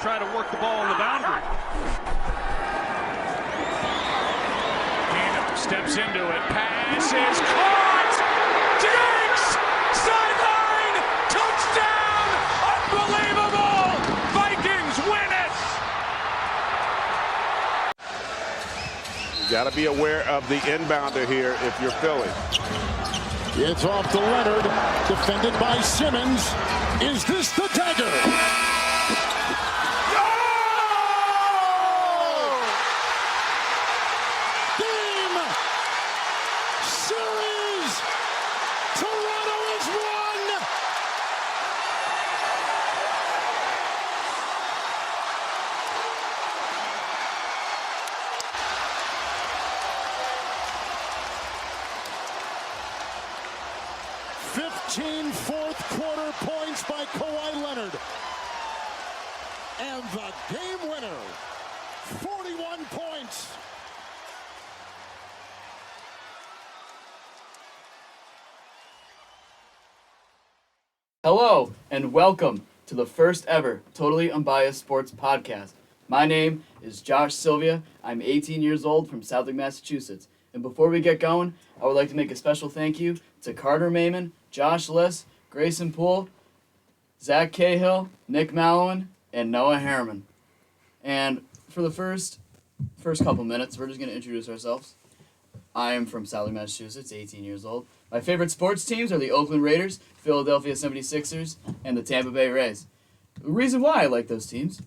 try to work the ball on the boundary. Keenum steps into it. Pass is caught. Diggs! Sideline! Touchdown! Unbelievable! Vikings win it! You got to be aware of the inbounder here if you're Philly. It's off to Leonard, defended by Simmons. Is this the dagger? Game! Series! Toronto has won! Fourth-quarter points by Kawhi Leonard. And the game winner, 41 points. Hello, and welcome to the first ever Totally Unbiased Sports Podcast. My name is Josh Sylvia. I'm 18 years old from Southwick, Massachusetts. And before we get going, I would like to make a special thank you to Carter Maymon, Josh Liss, Grayson Poole, Zack Cahill, Nick Malouin, and Noah Harriman. And for the first couple minutes, we're just going to introduce ourselves. I am from Southwick, Massachusetts, 18 years old. My favorite sports teams are the Oakland Raiders, Philadelphia 76ers, and the Tampa Bay Rays. The reason why I like those teams,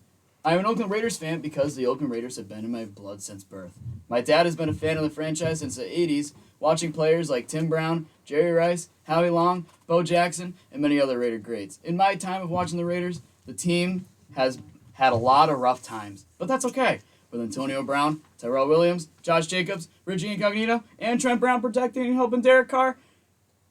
I'm an Oakland Raiders fan because the Oakland Raiders have been in my blood since birth. My dad has been a fan of the franchise since the 80s, watching players like Tim Brown, Jerry Rice, Howie Long, Bo Jackson, and many other Raider greats. In my time of watching the Raiders, the team has had a lot of rough times, but that's okay. With Antonio Brown, Tyrell Williams, Josh Jacobs, Richie Incognito, and Trent Brown protecting and helping Derek Carr,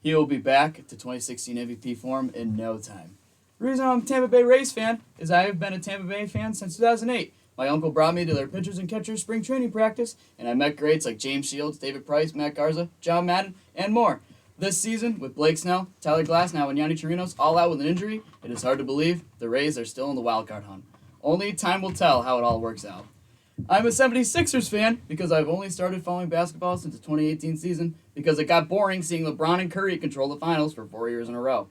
he will be back to 2016 MVP form in no time. The reason I'm a Tampa Bay Rays fan is I have been a Tampa Bay fan since 2008. My uncle brought me to their pitchers and catchers spring training practice, and I met greats like James Shields, David Price, Matt Garza, John Madden, and more. This season, with Blake Snell, Tyler Glasnow, and Yanni Chirinos all out with an injury, it is hard to believe the Rays are still in the wildcard hunt. Only time will tell how it all works out. I'm a 76ers fan because I've only started following basketball since the 2018 season because it got boring seeing LeBron and Curry control the finals for 4 years in a row.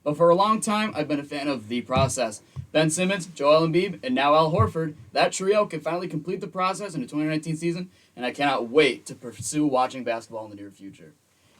But for a long time, I've been a fan of the process. Ben Simmons, Joel Embiid, and now Al Horford, that trio can finally complete the process in the 2019 season, and I cannot wait to pursue watching basketball in the near future.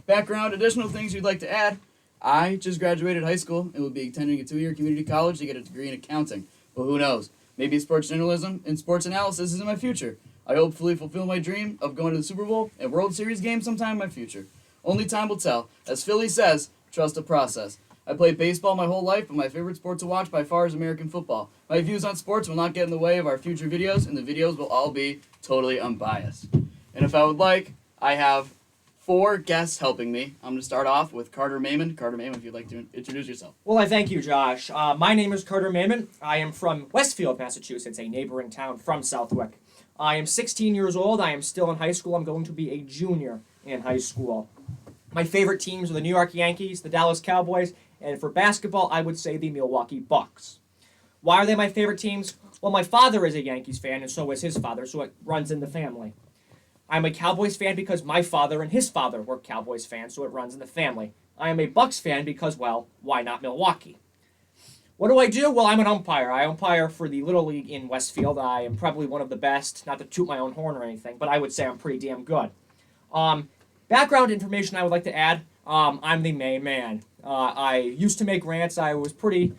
Background, additional things you'd like to add. I just graduated high school and will be attending a 2-year community college to get a degree in accounting. But who knows? Maybe sports journalism and sports analysis is in my future. I hopefully fulfill my dream of going to the Super Bowl and World Series game sometime in my future. Only time will tell. As Philly says, trust the process. I played baseball my whole life, but my favorite sport to watch by far is American football. My views on sports will not get in the way of our future videos, and the videos will all be totally unbiased. And if I would like, I have 4 guests helping me. I'm going to start off with Carter Maymon. Carter Maymon, if you'd like to introduce yourself. Well, I thank you, Josh. My name is Carter Maymon. I am from Westfield, Massachusetts, a neighboring town from Southwick. I am 16 years old. I am still in high school. I'm going to be a junior in high school. My favorite teams are the New York Yankees, the Dallas Cowboys, and for basketball, I would say the Milwaukee Bucks. Why are they my favorite teams? Well, my father is a Yankees fan, and so is his father, so it runs in the family. I'm a Cowboys fan because my father and his father were Cowboys fans, so it runs in the family. I am a Bucks fan because, well, why not Milwaukee? What do? Well, I'm an umpire. I umpire for the Little League in Westfield. I am probably one of the best, not to toot my own horn or anything, but I would say I'm pretty damn good. Background information I would like to add, I'm the Maymon. I used to make rants. I was pretty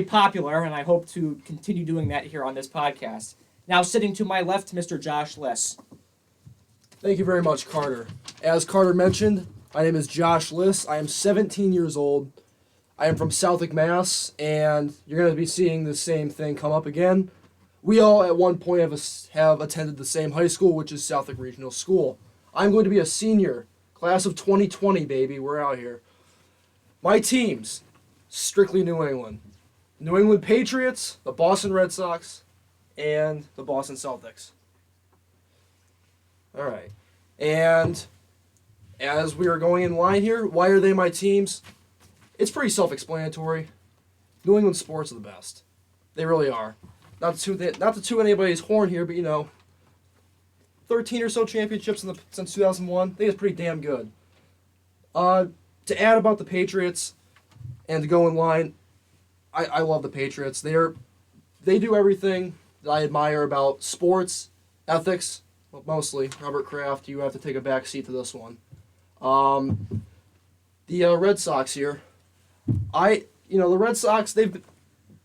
popular, and I hope to continue doing that here on this podcast. Now, sitting to my left, Mr. Josh Liss. Thank you very much, Carter. As Carter mentioned, my name is Josh Liss. I am 17 years old. I am from Southwick, Mass, and you're going to be seeing the same thing come up again. We all, at one point, have attended the same high school, which is Southwick Regional School. I'm going to be a senior, class of 2020, baby. We're out here. My teams, strictly New England. New England Patriots, the Boston Red Sox, and the Boston Celtics. All right. And as we are going in line here, why are they my teams? It's pretty self-explanatory. New England sports are the best. They really are. not to toot anybody's horn here, but 13 or so championships since 2001. I think it's pretty damn good. To add about the Patriots and to go in line, I love the Patriots. They do everything that I admire about sports, ethics, well, mostly. Robert Kraft, you have to take a back seat to this one. The Red Sox here, the Red Sox, they've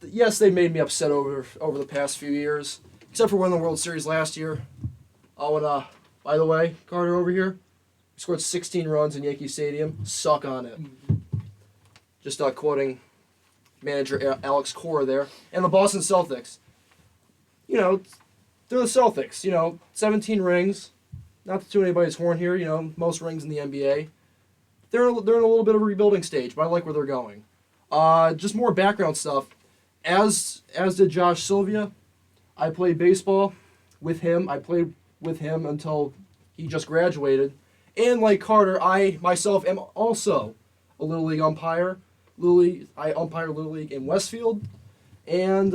made me upset over the past few years, except for winning the World Series last year. Oh, and by the way, Carter over here, he scored 16 runs in Yankee Stadium. Suck on it. Just quoting manager Alex Cora there. And the Boston Celtics. They're the Celtics. 17 rings. Not to toot anybody's horn here. Most rings in the NBA. They're in a little bit of a rebuilding stage, but I like where they're going. Just more background stuff. As did Josh Sylvia, I played baseball with him. I played with him until he just graduated. And like Carter, I myself am also a Little League umpire. I umpire Little League in Westfield. And,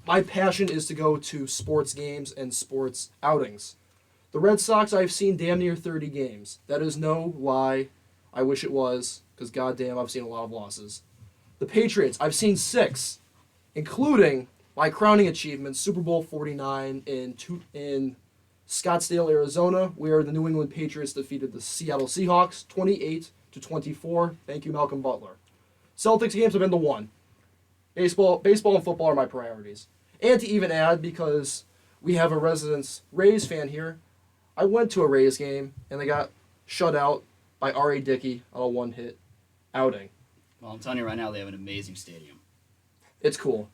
my passion is to go to sports games and sports outings. The Red Sox, I've seen damn near 30 games. That is no lie. I wish it was, because goddamn, I've seen a lot of losses. The Patriots, I've seen 6, including my crowning achievement, Super Bowl 49 in Scottsdale, Arizona, where the New England Patriots defeated the Seattle Seahawks 28-24. Thank you, Malcolm Butler. Celtics games have been the one. Baseball and football are my priorities. And to even add, because we have a resident Rays fan here, I went to a Rays game, and they got shut out by R.A. Dickey on a one-hit outing. Well, I'm telling you right now, they have an amazing stadium. It's cool.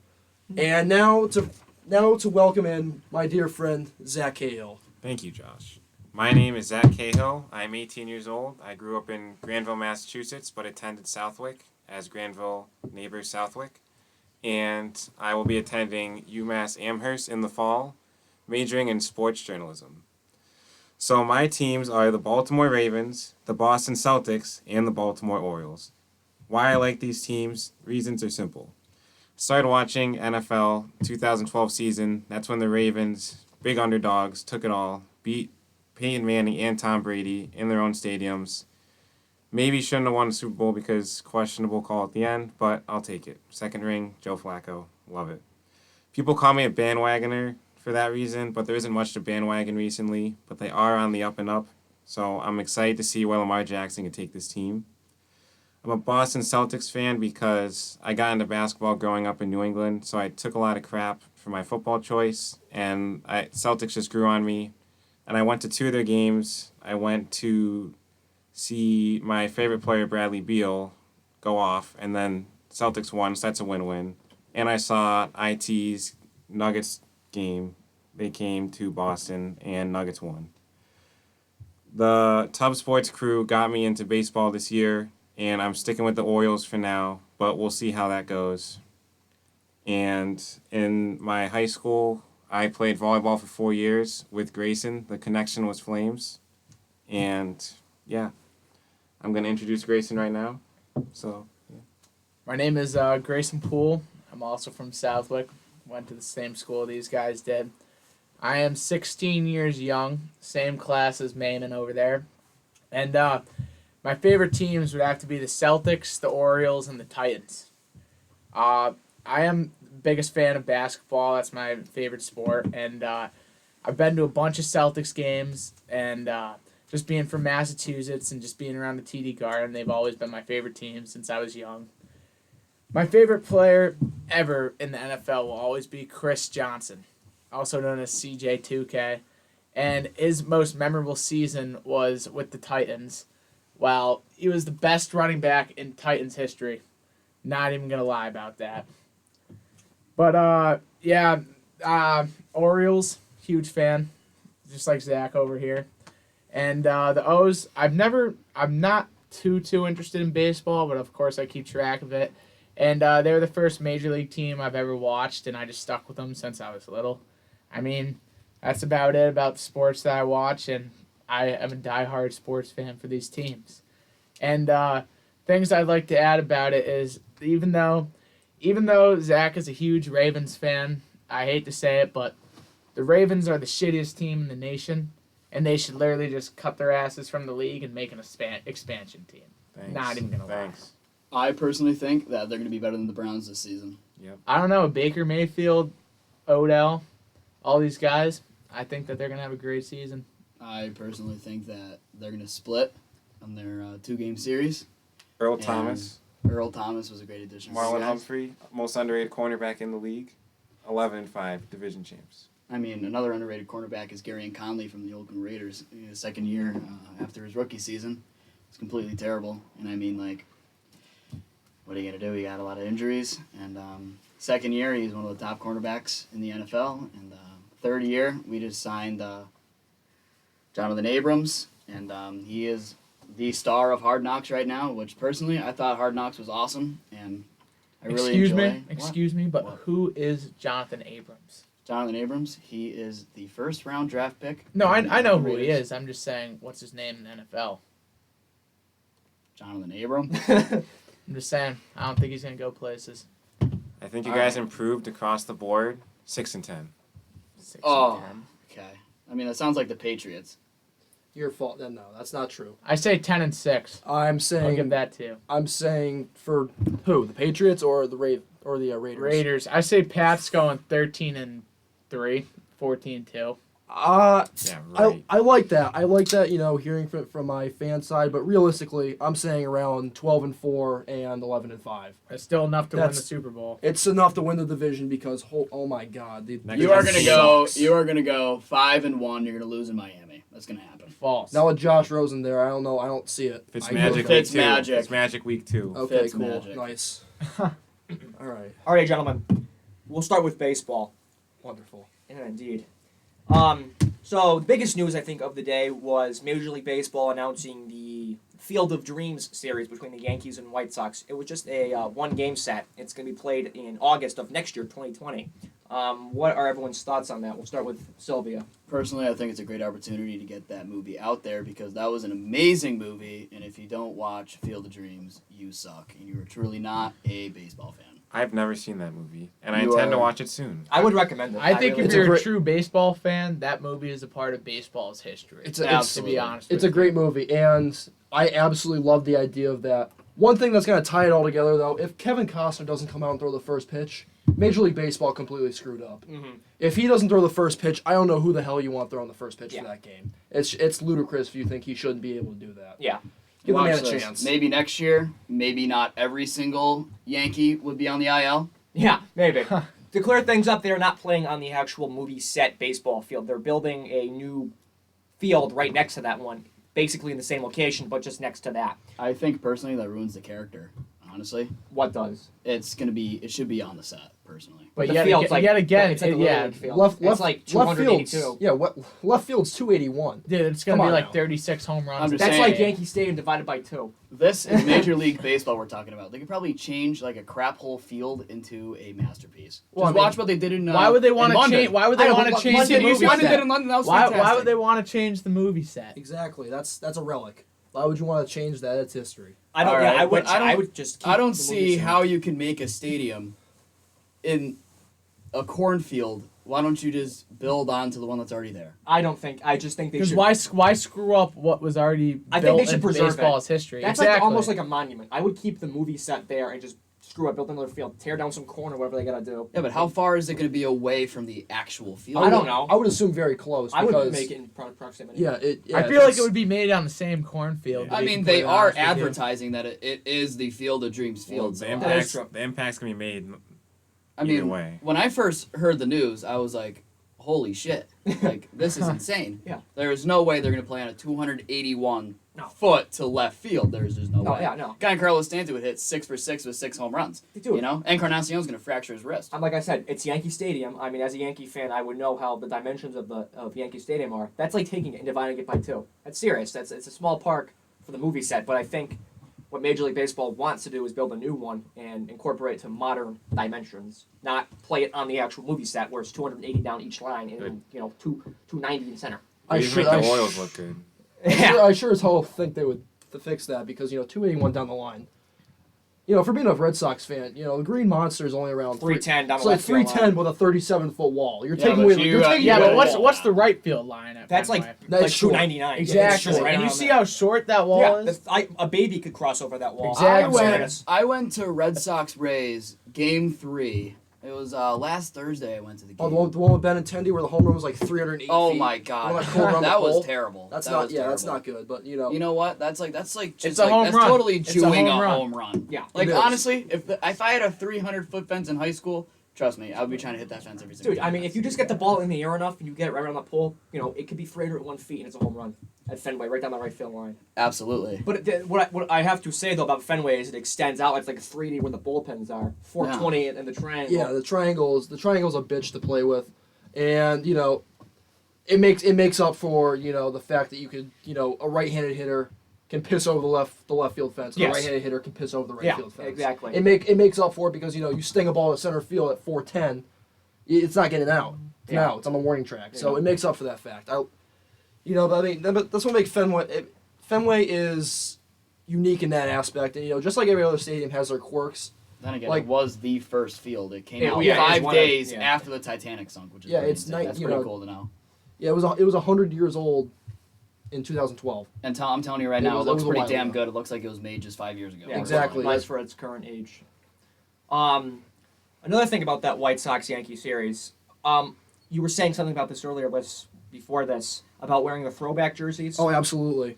And now to welcome in my dear friend, Zack Cahill. Thank you, Josh. My name is Zack Cahill. I'm 18 years old. I grew up in Granville, Massachusetts, but attended Southwick as Granville neighbors Southwick. And I will be attending UMass Amherst in the fall, majoring in sports journalism. So my teams are the Baltimore Ravens, the Boston Celtics, and the Baltimore Orioles. Why I like these teams? Reasons are simple. Started watching NFL 2012 season. That's when the Ravens, big underdogs, took it all, beat Peyton Manning and Tom Brady in their own stadiums. Maybe shouldn't have won the Super Bowl because questionable call at the end, but I'll take it. Second ring, Joe Flacco. Love it. People call me a bandwagoner for that reason, but there isn't much to bandwagon recently, but they are on the up and up, so I'm excited to see where Lamar Jackson can take this team. I'm a Boston Celtics fan because I got into basketball growing up in New England, so I took a lot of crap for my football choice, and Celtics just grew on me, and I went to 2 of their games. I went to see my favorite player, Bradley Beal, go off, and then Celtics won, so that's a win-win. And I saw IT's Nuggets game. They came to Boston, and Nuggets won. The TubSports crew got me into baseball this year, and I'm sticking with the Orioles for now, but we'll see how that goes. And in my high school, I played volleyball for 4 years with Grayson. The connection was Flames. And, yeah, I'm going to introduce Grayson right now. So, yeah. My name is Grayson Poole. I'm also from Southwick. Went to the same school these guys did. I am 16 years young, same class as Maymon over there. And my favorite teams would have to be the Celtics, the Orioles, and the Titans. I am the biggest fan of basketball. That's my favorite sport. And I've been to a bunch of Celtics games. And just being from Massachusetts and just being around the TD Garden, they've always been my favorite team since I was young. My favorite player ever in the NFL will always be Chris Johnson, also known as CJ2K. And his most memorable season was with the Titans. Well, he was the best running back in Titans history. Not even going to lie about that. But, Orioles, huge fan, just like Zach over here. And the O's, I'm not too interested in baseball, but of course I keep track of it. And they were the first major league team I've ever watched, and I just stuck with them since I was little. I mean, that's about it about the sports that I watch, and I am a diehard sports fan for these teams. And things I'd like to add about it is even though even though Zach is a huge Ravens fan, I hate to say it, but the Ravens are the shittiest team in the nation, and they should literally just cut their asses from the league and make an expansion team. Thanks. Not even gonna lie. Thanks. I personally think that they're going to be better than the Browns this season. I don't know, Baker Mayfield, Odell, all these guys, I think that they're going to have a great season. I personally think that they're going to split on their 2-game series. Earl And Thomas, Earl Thomas was a great addition. Marlon Guys. Humphrey, most underrated cornerback in the league, 11-5 division champs. I mean, another underrated cornerback is Garyon Conley from the Oakland Raiders. In his second year after his rookie season, it's completely terrible. And I mean, like, what are you going to do? He got a lot of injuries. And second year, he's one of the top cornerbacks in the NFL. And third year, we just signed Jonathan Abrams. And he is the star of Hard Knocks right now, which personally, I thought Hard Knocks was awesome. And I really enjoy. Excuse me, but What? who is Jonathan Abrams? Jonathan Abrams, he is the first-round draft pick. No, from I know the who he Raiders. is. I'm just saying, what's his name in the NFL? Jonathan Abrams. I'm just saying, I don't think he's going to go places. I think you All guys right. improved across the board, 6-10. 6 Oh. and 10. Okay. I mean, that sounds like the Patriots. Your fault. No, that's not true. I say 10 and 6. I'm I'll saying give that to you. I'm saying for who? The Patriots or the Raiders? Raiders. I say Pat's going 13 and 3, 14-2. Yeah, right. I like that. I like that, hearing from my fan side, but realistically, I'm saying around 12-4 and 11-5. That's still enough to win the That's- Super Bowl. It's enough to win the division because oh my god, Next You are That gonna go. sucks. You are gonna go 5-1. You're gonna lose in Miami. That's gonna happen. False. now with Josh Rosen there, I don't know. I don't see it. Fitz I Magic really week 2. Fitzmagic. Fitz Magic week 2. don't. Okay, Fitz cool, magic. nice. All right, All right, gentlemen. We'll start with baseball. wonderful. Yeah, indeed. So the biggest news I think of the day was Major League Baseball announcing the Field of Dreams series between the Yankees and White Sox. It was just a 1-game set. It's going to be played in August of next year, 2020. What are everyone's thoughts on that? We'll start with Sylvia. Personally, I think it's a great opportunity to get that movie out there because that was an amazing movie. And if you don't watch Field of Dreams, you suck, and you are truly not a baseball fan. I've never seen that movie, and I You intend to are- watch it soon. I would recommend it. I think really if would. you're a great- true baseball fan, that movie is a part of baseball's history. It's to absolutely. be honest It's with a great movie, and I absolutely love the idea of that. One thing that's going to tie it all together, though, if Kevin Costner doesn't come out and throw the first pitch, Major League Baseball completely screwed up. Mhm. If he doesn't throw the first pitch, I don't know who the hell you want throwing the first pitch Yeah. for that game. It's ludicrous if you think he shouldn't be able to do that. Yeah. Give the Watch man a this. chance. Maybe next year, maybe not every single Yankee would be on the IL. Yeah, maybe. To clear things up, they're not playing on the actual movie set baseball field. They're building a new field right next to that one, basically in the same location, but just next to that. I think personally that ruins the character. Honestly, What does? it should be on the set. Personally, But The yet, field's yet again, it's like a Little yeah, League field. Left it's like field's 282. left field's 281. dude, it's going Come to be on like now. 36 home runs. I'm just That's saying. like Yankee Stadium divided by 2. this is Major League Baseball we're talking about. They could probably change like a crap hole field into a masterpiece. Well, Just I mean, watch what they did in. Why would they want in to London. change? Why would I they know, want to but change London- the you movie see London set? did in London. That was Why fantastic. would they want to change the movie set? Exactly. That's a relic. Why would you want to change that? It's history. I don't. All Yeah, right, I would. but I don't- I would just. Keep I don't the see movie set. how you can make a stadium in a cornfield. Why don't you just build onto the one that's already there? I don't think. I just think they Because should. why screw up what was already I think built they should in preserve baseball's history? That's exactly. like almost like a monument. I would keep the movie set there and just screw up, build another field, tear down some corner, whatever they gotta do. Yeah, but how far is it going to be away from the actual field? I don't know. I would assume very close. I because, would make it in proximity. Yeah, I feel like it would be made on the same cornfield. to I be mean, they completely are honest with you. advertising that it is the Field of Dreams Well, field. the so impact's, true. the impact's going to be made I either mean, way. when I first heard the news, I was like, holy shit. Like, this is insane. Yeah. There's no way they're going to play on a 281 No. foot to left field. There's just no No, way. yeah, no. Giancarlo Stanton would hit 6 for 6 with 6 home runs. They do. You know? Encarnacion's going to fracture his wrist. Like I said, it's Yankee Stadium. I mean, as a Yankee fan, I would know how the dimensions of Yankee Stadium are. That's like taking it and dividing it by 2. That's serious. It's a small park for the movie set, but I think what Major League Baseball wants to do is build a new one and incorporate it to modern dimensions, not play it on the actual movie set where it's 280 down each line and 290 in center. I You sure, make I, the sh- Royals look good. I sure as hell think they would fix that because 281 down the line. for being a Red Sox fan, the Green Monster is only around 310 down It's the like left field 310 with a 37-foot wall. You're Yeah, taking but away. you, You're taking Yeah, away but the what's wall. what's the right field line at That's Fenway? That's short. 299. Exactly. Right And you around see there. how short that wall Yeah, is? a baby could cross over that wall. Exactly. I'm serious. I went to Red Sox Rays Game 3. It was last Thursday I went to the game. Oh, the one with Benintendi where the home run was like 308 Oh feet. my One God, that pulled around the that was pole. terrible. That's That not. was Yeah, that's terrible. not good. But You know what? That's like just It's a home that's run. totally It's a chewing home a run. home run. Yeah, Like it is. honestly, if I had a 300-foot fence in high school, trust me, I would be trying to hit that fence every single Dude, time. I mean, if you just get the ball in the air enough and you get it right around the pole, it could be 301 feet and it's a home run at Fenway, right down the right field line. Absolutely. But what I have to say though about Fenway is it extends out. It's like a 3D where the bullpens are, 420 and the triangle. Yeah, the triangle's a bitch to play with, and it makes up for the fact that you could a right-handed hitter can piss over the left field fence, and Yes. a right-handed hitter can piss over the right field fence. Exactly. It makes up for it because you sting a ball to center field at 410, it's not getting out. It's Yeah. out. It's on the warning track, so Yeah. it makes up for that fact. But I mean that's what makes Fenway. Fenway is unique in that aspect, and just like every other stadium has their quirks. Then again, Like- it was the first field. It came Yeah, out yeah, it was 5 one of- days yeah. after the Titanic sunk, which is Yeah, pretty it's sick. nice, That's you pretty know. cool to know. Yeah, it was 100 years old in 2012. And I'm telling you right It now, was- it it looks was a pretty while damn ago. good. It looks like it was made just 5 years ago. Yeah, Exactly. Nice for its current age. Another thing about that White Sox-Yankee series, you were saying something about this earlier, before this, about wearing the throwback jerseys. Oh, absolutely.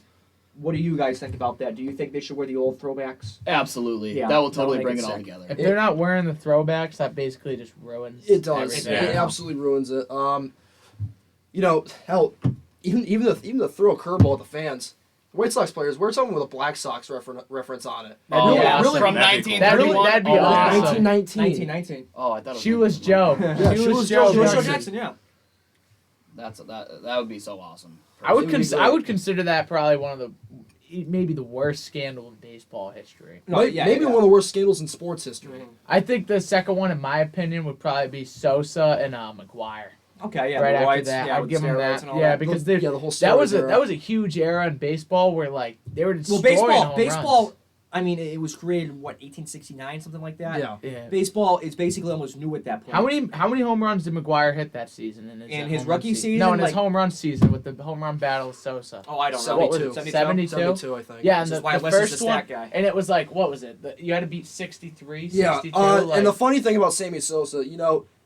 What do you guys think about that? Do you think they should wear the old throwbacks? Absolutely. Yeah, that will that'll totally make bring it it all sick. together. If they're not wearing the throwbacks, that basically just ruins It does. everything. It absolutely ruins it. Hell, even to throw a curveball at the fans, White Sox players wear something with a Black Sox reference on it. That'd be Oh, awesome. really? From That'd be cool. 1931? That'd be Oh, awesome. 1919. 1919. Oh, I thought it was Shoeless 1931. Joe. Yeah, Shoeless Joe Joe Joe Jackson. Jackson, yeah. That would be so awesome. I would It would be I great. would consider that probably one of the maybe the worst scandal in baseball history. No, yeah, Maybe yeah. one of the worst scandals in sports history. I think the second one, in my opinion, would probably be Sosa and McGuire. Okay, yeah. right the after Whites, that, yeah, I'd with give them steroids that. and all Yeah, that. because The whole that was steroids era. a huge era in baseball where like they were Well, destroying baseball. home I mean, it was created in 1869, something like that. Yeah. runs. Yeah. Baseball is basically almost new at that point. How many home runs did McGuire hit that season? In his home run rookie season, No, in his like- home run season with the home run battle with Sosa. Oh, I don't know. 72. 72? 72, I think. Yeah, This and is why the Wes is first the one, stat guy. and it was like, what was it? You had to beat 63, Yeah, 62. and the funny thing about Sammy Sosa,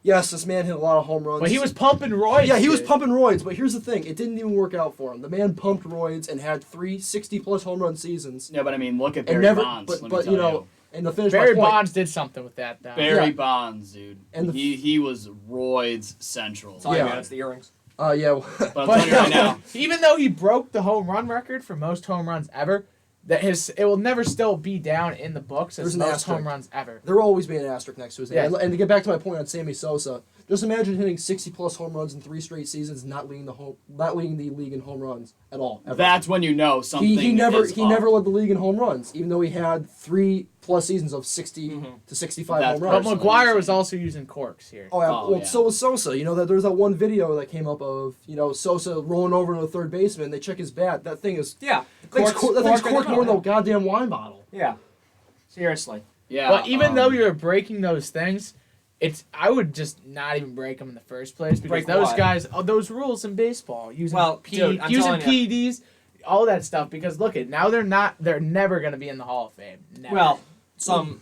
yes, this man hit a lot of home runs. but he was pumping roids. Yeah, he was dude. pumping roids, but here's the thing. It didn't even work out for him. The man pumped roids and had 3 60-plus home run seasons. Yeah, but I mean, look at And Barry never, Bonds. but, let me but tell you know, and to finish Barry my point, Bonds did something with that, though. Barry Yeah. Bonds, dude. And the- he was roids central. Sorry, Yeah. man, it's the earrings. yeah, But I'm telling you right now, Even though he broke the home run record for most home runs ever, it will never still be down in the books as There's an most asterisk. home runs ever. there will always be an asterisk next to his name. Yeah. And to get back to my point on Sammy Sosa, just imagine hitting 60-plus home runs in 3 straight seasons, not leading the league in home runs at all. Ever. that's when you know something. he never is he up. never led the league in home runs, even though he had 3+ seasons of 60 to 65 That's home But runs. personally McGuire insane. was also using corks here. Oh, yeah. Oh, Well, yeah. so was Sosa. There's that one video that came up of Sosa rolling over to the third baseman. They check his bat. That thing is Yeah. that thing's Corks corked more than a goddamn wine bottle. Yeah. Seriously. Yeah. But even though you're breaking those things, I would just not even break them in the first place because Break those what? guys, those rules in baseball, using Well, dude, I'm using telling ya. PEDs, all that stuff. Because look at now they're never going to be in the Hall of Fame. Never. Well,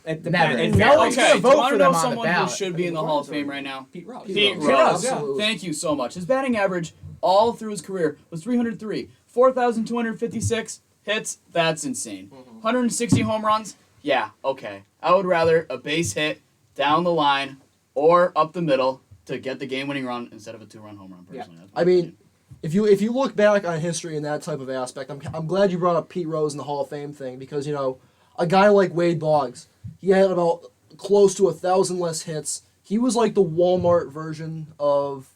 it Never. depends. No one's okay, gonna vote do you want for to know them on the someone who ballot. should be in the Hall of Fame right now? Pete Rose. Pete Rose, Rose. absolutely. Thank you so much. His batting average all through his career was 303, 4,256 hits. That's insane. 160 home runs. Yeah, okay. I would rather a base hit down the line or up the middle to get the game-winning run instead of a 2-run home run. Personally, That's my I mean, opinion. if you look back on history in that type of aspect, I'm glad you brought up Pete Rose and the Hall of Fame thing because a guy like Wade Boggs, he had about close to 1,000 less hits. He was like the Walmart version of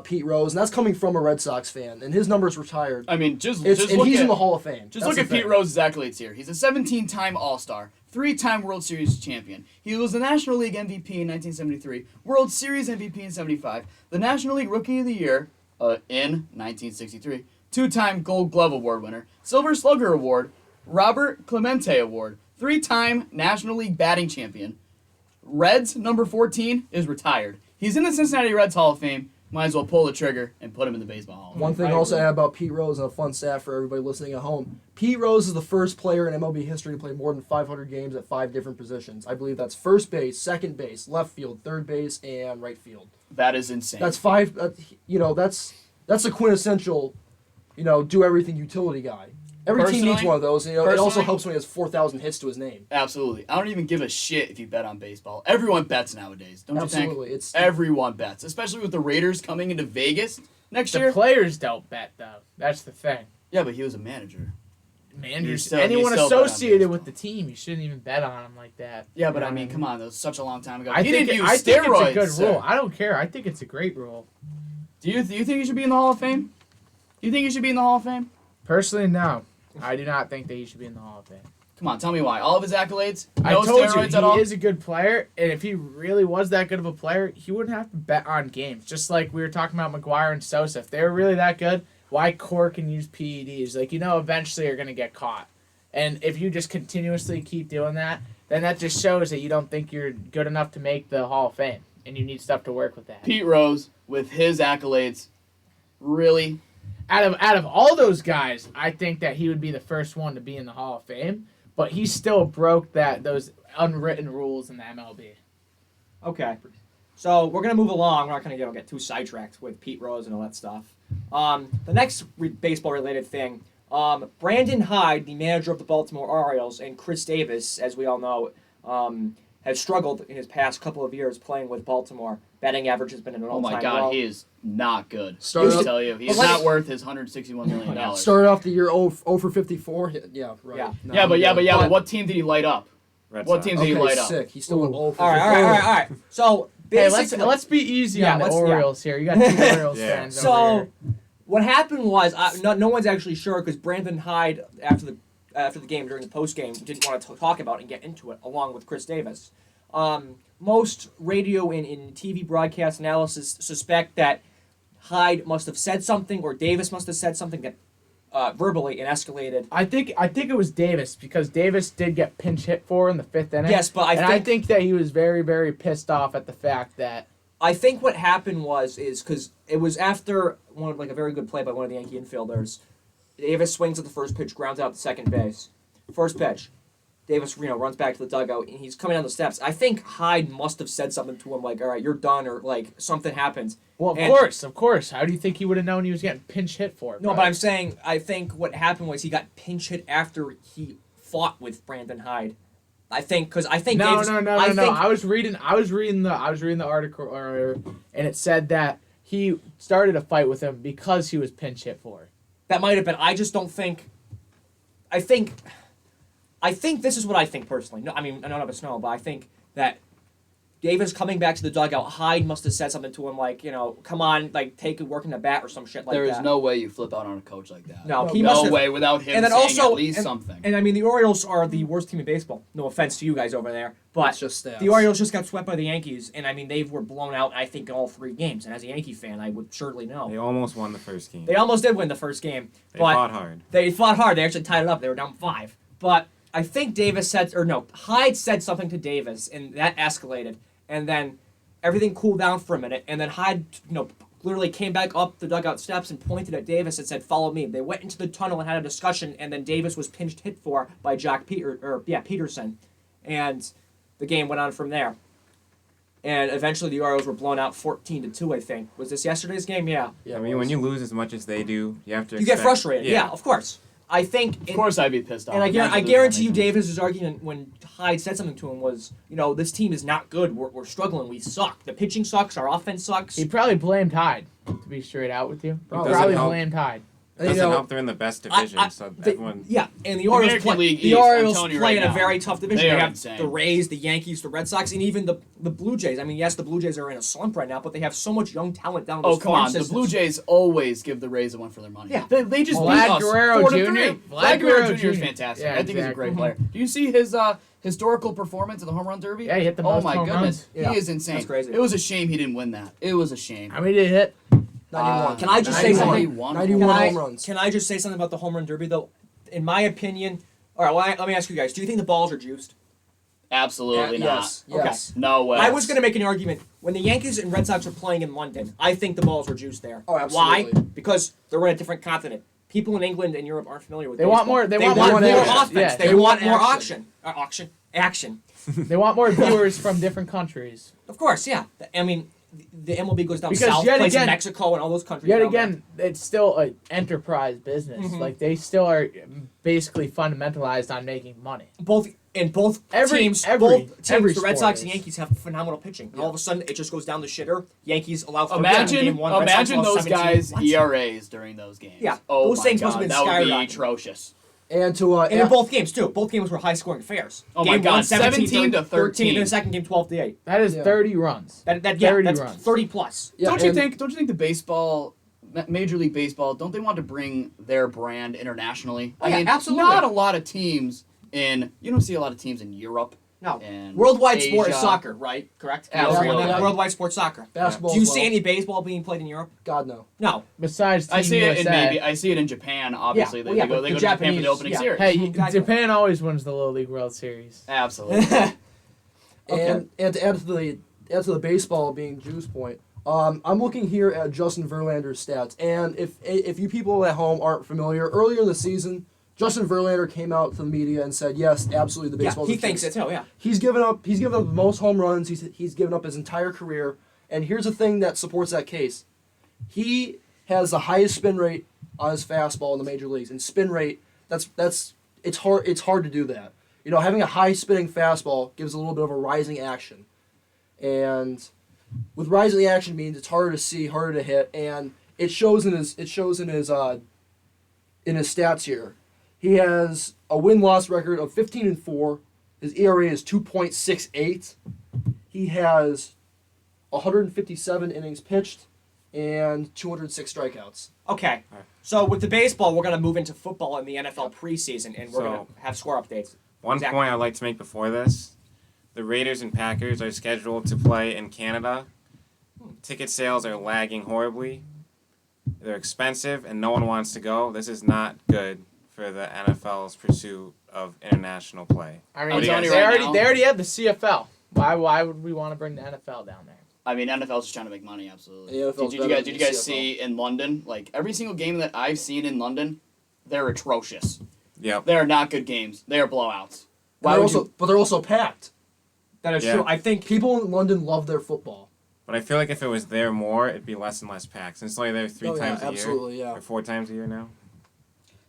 Pete Rose, and that's coming from a Red Sox fan, and his numbers retired. I mean, just And look he's at in the Hall of Fame. Just That's look the at Pete thing. Rose's accolades here. He's a 17-time All-Star, 3-time World Series champion. He was the National League MVP in 1973, World Series MVP in 75, the National League Rookie of the Year in 1963, 2-time Gold Glove Award winner, Silver Slugger Award, Robert Clemente Award, Three-time National League batting champion. Reds number 14 is retired. He's in the Cincinnati Reds Hall of Fame. Might as well pull the trigger and put him in the Baseball Hall of Fame. One thing also add about Pete Rose and a fun stat for everybody listening at home. Pete Rose is the first player in MLB history to play more than 500 games at 5 different positions. I believe that's first base, second base, left field, third base, and right field. That is insane. That's 5. That's a quintessential, do everything utility guy. Every team needs one of those. And, it also helps when he has 4,000 hits to his name. Absolutely. I don't even give a shit if you bet on baseball. Everyone bets nowadays. Don't Absolutely. you think? Everyone bets, especially with the Raiders coming into Vegas next year. The players don't bet, though. That's the thing. Yeah, but he was a manager. Managers, He anyone still bet on associated baseball. with the team, you shouldn't even bet on them like that. Yeah, but You know I mean, what come on. That was such a long time ago. I He think didn't use I think steroids. it's a good sir. rule. I don't care. I think it's a great rule. Do you think he should be in the Hall of Fame? Do you think he should be in the Hall of Fame? Personally, no. I do not think that he should be in the Hall of Fame. Come on, tell me why. All of his accolades? I No told steroids you, at all? he is a good player, and if he really was that good of a player, he wouldn't have to bet on games. Just like we were talking about McGuire and Sosa. If they were really that good, why cork and use PEDs? Eventually you're going to get caught. And if you just continuously keep doing that, then that just shows that you don't think you're good enough to make the Hall of Fame, and you need stuff to work with that. Pete Rose, with his accolades, really? Out of all those guys, I think that he would be the first one to be in the Hall of Fame, but he still broke those unwritten rules in the MLB. Okay. So we're going to move along. We're not going to get too sidetracked with Pete Rose and all that stuff. The next baseball-related thing, Brandon Hyde, the manager of the Baltimore Orioles, and Chris Davis, as we all know, have struggled in his past couple of years playing with Baltimore. Batting average has been an all-time Oh my low. God, he is not good. Started I tell you, he's not worth his $161 million. Started off the year 0 for 54. Yeah, right. Yeah. No, But what team did he light up? Red What Sox. team did he light up? sick. He still went 0 for All right. So Hey, basically, let's be easy on the let's- Orioles here. You got two Orioles Yeah. fans over So here. what happened was no one's actually sure because Brandon Hyde after the game during the post game didn't want to talk about it and get into it along with Chris Davis. Most radio and TV broadcast analysis suspect that Hyde must have said something or Davis must have said something that verbally and escalated. I think it was Davis because Davis did get pinch hit for in the 5th inning. Yes, but I think that he was very, very pissed off at the fact that I think what happened was because it was after a very good play by one of the Yankee infielders. Davis swings at the first pitch, grounds out to second base. First pitch. Davis, runs back to the dugout, and he's coming down the steps. I think Hyde must have said something to him like, all right, you're done, or like something happens. Well, of course. How do you think he would have known he was getting pinch hit for? No, but I'm saying I think what happened was he got pinch hit after he fought with Brandon Hyde. I think Davis, No. I was reading the article earlier, and it said that he started a fight with him because he was pinch hit for. That might have been. I just don't think. I think this is what I think personally. No, I mean none of us know, but I think that Davis coming back to the dugout, Hyde must have said something to him like, come on, like take a work in the bat or some shit like that. There is no way you flip out on a coach like that. No, he must no have, way without him and then saying also, at least something. And I mean, the Orioles are the worst team in baseball. No offense to you guys over there, but It's just stats. the Orioles just got swept by the Yankees, and I mean, they were blown out, I think, in all 3 games. And as a Yankee fan, I would surely know. They almost won the first game. They almost did win the first game. They but fought hard. They fought hard. They actually tied it up. They were down 5. But I think Hyde said something to Davis, and that escalated. And then everything cooled down for a minute, and then Hyde, literally came back up the dugout steps and pointed at Davis and said, "Follow me." They went into the tunnel and had a discussion, and then Davis was pinch hit for by Peterson, and the game went on from there. And eventually, the Orioles were blown out 14-2. I think was this yesterday's game. Yeah. Yeah, I mean, when you lose as much as they do, you have to. You get frustrated. Yeah, of course. I think. Of course, I'd be pissed off. And I guarantee you, Davis's argument when Hyde said something to him was, this team is not good. We're struggling. We suck. The pitching sucks. Our offense sucks. He probably blamed Hyde, to be straight out with you. He Probably. probably Doesn't blamed Hyde. It doesn't help they're in the best division, so everyone. Yeah, and the Orioles American League the East, I'm Orioles telling you play right in a now, very tough division. they They are have insane. the Rays, the Yankees, the Red Sox, and even the Blue Jays. I mean, yes, the Blue Jays are in a slump right now, but they have so much young talent down in Oh, those come farm on. systems. The Blue Jays always give the Rays a one for their money. Yeah. They just Vlad beat us Guerrero 4-3. Jr. Vlad Guerrero Jr. is Jr. fantastic. Yeah, I think he's a exactly. great player. Do you see his historical performance in the home run derby? Yeah, he hit the Oh most my home goodness. runs. He is insane. That's crazy. It was a shame he didn't win that. It was a shame. How many did he hit? 91. Can I just say something? 91 home runs. Can I just say something about the home run derby, though? In my opinion, All right, well, let me ask you guys. Do you think the balls are juiced? Absolutely not. Yes. Yes. No way. I was going to make an argument. When the Yankees and Red Sox are playing in London, I think the balls were juiced there. Oh, absolutely. Why? Because they're in a different continent. People in England and Europe aren't familiar with They baseball. want more. They want more action. offense. Yeah, they want more action. They want more viewers from different countries. Of course, yeah. I mean, the MLB goes down Because south, yet plays in again- Mexico and all those countries. Yet down again, it's still an enterprise business. Mhm. Like they still are basically fundamentalized on making money. both Every teams, sport the Red Sox and is. Yankees have phenomenal pitching, and all of a sudden it just goes down the shitter. Yankees allow 37 Imagine, game one. Red Sox imagine allow those 17. guys' What? ERAs during those games. Yeah, Oh those my things must God, have been that would be skyrocketing. atrocious. And to And in both games too. Both games were high scoring affairs. Oh game my God, one, 17 to 13, and the second game 12-8. That is Yeah. 30 runs. That's 30 30 plus. yeah, Don't you and- think the baseball, Major League Baseball, don't they want to bring their brand internationally? Oh, yeah, I mean, absolutely. not a lot of teams you don't see a lot of teams in Europe. No. And Worldwide sport is Asia. soccer, right? Correct? You Absolutely. agree on that? Yeah. Worldwide sport soccer. Basketball Do you as see well. any baseball being played in Europe? God, no. No. Besides Team I see it USA. I see it in Japan. Obviously, well, yeah, they go but to the Japan for Japanese- the opening yeah. series. Hey, Exactly. Japan always wins the Little League World Series. Absolutely. And to add to the baseball being Juice point, I'm looking here at Justin Verlander's stats, and if you people at home aren't familiar, earlier in the season, Justin Verlander came out to the media and said, "Yes, absolutely, the Yeah, baseball's he a thinks juice." it too, yeah. He's given up the most home runs. He's given up his entire career, and here's the thing that supports that case: he has the highest spin rate on his fastball in the major leagues, and spin rate it's hard to do that. You know, having a high spinning fastball gives a little bit of a rising action, and with rising action means it's harder to see, harder to hit, and it shows in his stats here. He has a win-loss record of 15-4. His ERA is 2.68. He has 157 innings pitched and 206 strikeouts. Okay. So with the baseball, we're going to move into football and the NFL preseason, and we're So- going to have score updates. One Zack. point I'd like to make before this: the Raiders and Packers are scheduled to play in Canada. Ticket sales are lagging horribly. They're expensive, and no one wants to go. This is not good for the NFL's pursuit of international play. I I'm mean, telling you they right already now. they already have the CFL. Why would we want to bring the NFL down there? I mean, NFL's just trying to make money. Absolutely. The NFL's Did you better guys than did you the guys CFL. see in London? Like every single game that I've seen in London, they're atrocious. Yep. They are not good games. They are blowouts. But they're also packed. That is Yeah. true. I think People in London love their football. But I feel like if it was there more, it'd be less and less packed. Since it's only there three Oh, yeah, times a absolutely, year, yeah. or 4 times a year now.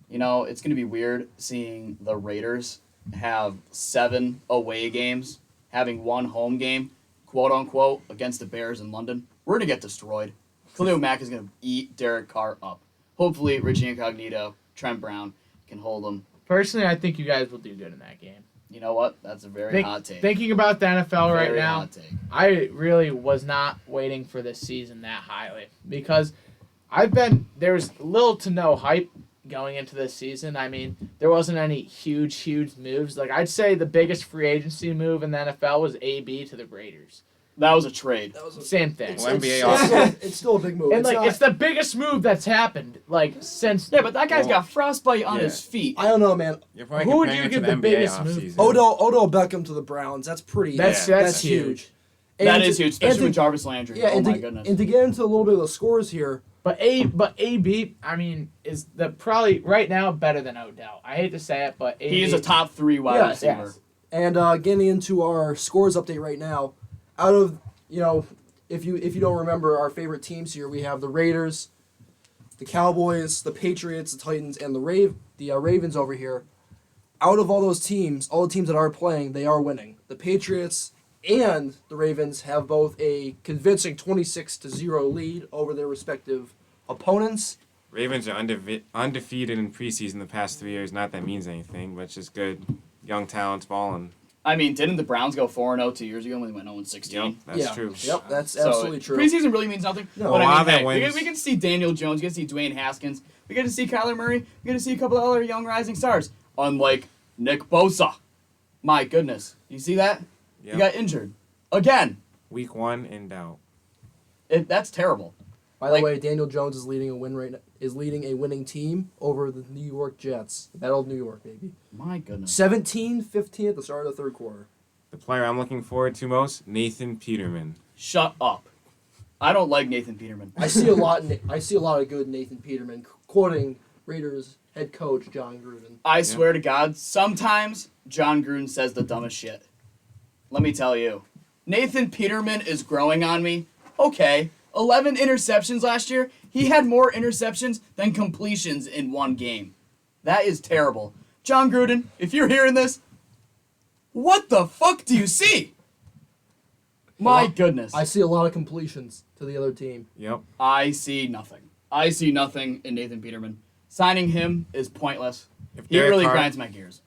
You know, it's going to be weird seeing the Raiders have 7 away games, having 1 home game, quote unquote, against the Bears in London. We're going to get destroyed. Khalil Mack is going to eat Derek Carr up. Hopefully, Richie Incognito, Trent Brown can hold them. Personally, I think you guys will do good in that game. You know what? That's a very hot take. Thinking about the NFL right Very now, hot take. I really was not waiting for this season that highly because there's little to no hype going into this season. I mean, there wasn't any huge moves. Like I'd say the biggest free agency move in the NFL was AB to the Raiders. That was a trade. Same thing. Well, NBA It's still a big move. And It's it's the biggest move that's happened since. Yeah, but that guy's Well, got frostbite on yeah. his feet. I don't know, man. You're probably Who would comparing you it give to the NBA biggest move? offseason. Odell Beckham to the Browns. That's pretty. That's huge. That And is to- huge, especially and to- with Jarvis Landry. Yeah, oh and my to, goodness. and to get into a little bit of the scores here, But AB, I mean, is probably right now better than Odell. I hate to say it, but AB, He is a top 3 wide Yeah, receiver. yes. and getting into our scores update right now, out of if you don't remember our favorite teams here, we have the Raiders, the Cowboys, the Patriots, the Titans, and the Ravens over here. Out of all those teams, all the teams that are playing, they are winning. The Patriots and the Ravens have both a convincing 26-0 lead over their respective opponents. Ravens are undefeated in preseason the past 3 years. Not that means anything, but it's just good. Young talents balling. I mean, didn't the Browns go 4-0 2 years ago when they went 0-16? Yep, that's true. Yep, that's So absolutely true. Preseason really means nothing. No. But A lot I of mean, that hey, wins. we can see Daniel Jones, we can see Dwayne Haskins, we get to see Kyler Murray, we get to see a couple of other young rising stars. Unlike Nick Bosa. My goodness. You see that? Yep. He got injured. Again. Week 1 in doubt. That's terrible. By the way, Daniel Jones is leading a winning team over the New York Jets. The Battle of New York, baby. My goodness. 17-15 at the start of the third quarter. The player I'm looking forward to most, Nathan Peterman. Shut up. I don't like Nathan Peterman. I see a lot of good Nathan Peterman, quoting Raiders head coach John Gruden. I swear to God, sometimes John Gruden says the dumbest shit. Let me tell you. Nathan Peterman is growing on me. Okay, 11 interceptions last year. He had more interceptions than completions in one game. That is terrible. John Gruden, if you're hearing this, what the fuck do you see? My goodness. I see a lot of completions to the other team. Yep. I see nothing. I see nothing in Nathan Peterman. Signing him is pointless. He really grinds my gears.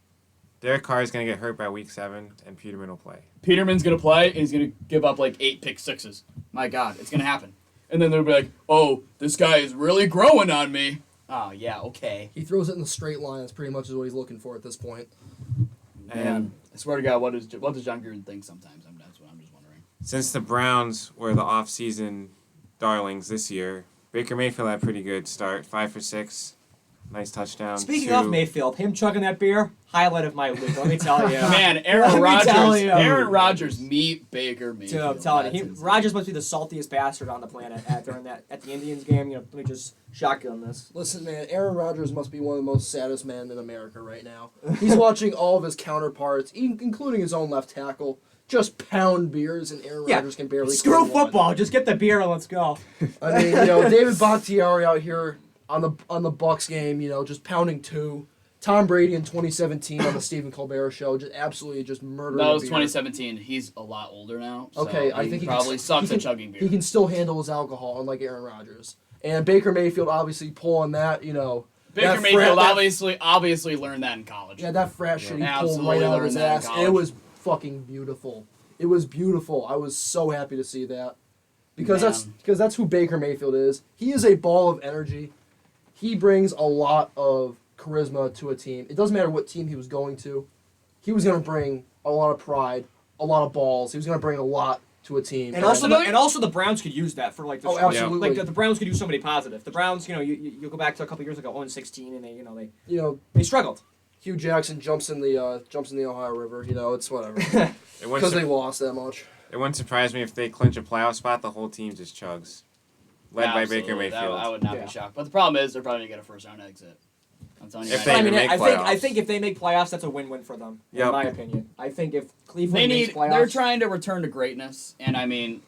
Derek Carr is going to get hurt by week 7, and Peterman will play. Peterman's going to play, and he's going to give up like 8 pick sixes. My God, it's going to happen. And then they'll be like, oh, this guy is really growing on me. Oh, yeah, okay. He throws it in the straight line. That's pretty much what he's looking for at this point. Man, I swear to God, what does John Gruden think sometimes? That's what I'm just wondering. Since the Browns were the off-season darlings this year, Baker Mayfield had a pretty good start. 5 for 6. Nice touchdown. Speaking of Mayfield, him chugging that beer, highlight of my week. Let me tell you. Man, Aaron Rodgers meet Baker Mayfield. Dude, I'm telling you, Rodgers must be the saltiest bastard on the planet at the Indians game. Let me just shotgun this. Listen, man, Aaron Rodgers must be one of the most saddest men in America right now. He's watching all of his counterparts, including his own left tackle, just pound beers, and Aaron Rodgers can barely. Screw football. Just get the beer and let's go. I mean, David Bakhtiari out here on the Bucs game, just pounding 2. Tom Brady in 2017 on the Stephen Colbert Show, just absolutely murdering. That was 2017. He's a lot older now. So okay, I think he probably sucks at chugging beer. He can still handle his alcohol, unlike Aaron Rodgers. And Baker Mayfield obviously pulling that, Baker Mayfield obviously learned that in college. Yeah, that frat shit he pulled Absolutely right out of his learned that in ass. college. It was fucking beautiful. It was beautiful. I was so happy to see that. Because that's who Baker Mayfield is. He is a ball of energy. He brings a lot of charisma to a team. It doesn't matter what team he was going to. He was going to bring a lot of pride, a lot of balls. He was going to bring a lot to a team. And also the Browns could use that for Oh, absolutely. the Browns could use somebody positive. The Browns, you go back to a couple years ago, 0-16, and they struggled. Hugh Jackson jumps in the Ohio River. It's whatever. Because they lost that much. It wouldn't surprise me if they clinch a playoff spot. The whole team just chugs, led by Baker Mayfield. I would not be shocked. But the problem is they're probably gonna get a first-round exit. I'm telling you. I think if they make playoffs, that's a win-win for them. In my opinion, I think if Cleveland makes playoffs, they're trying to return to greatness, and I mean,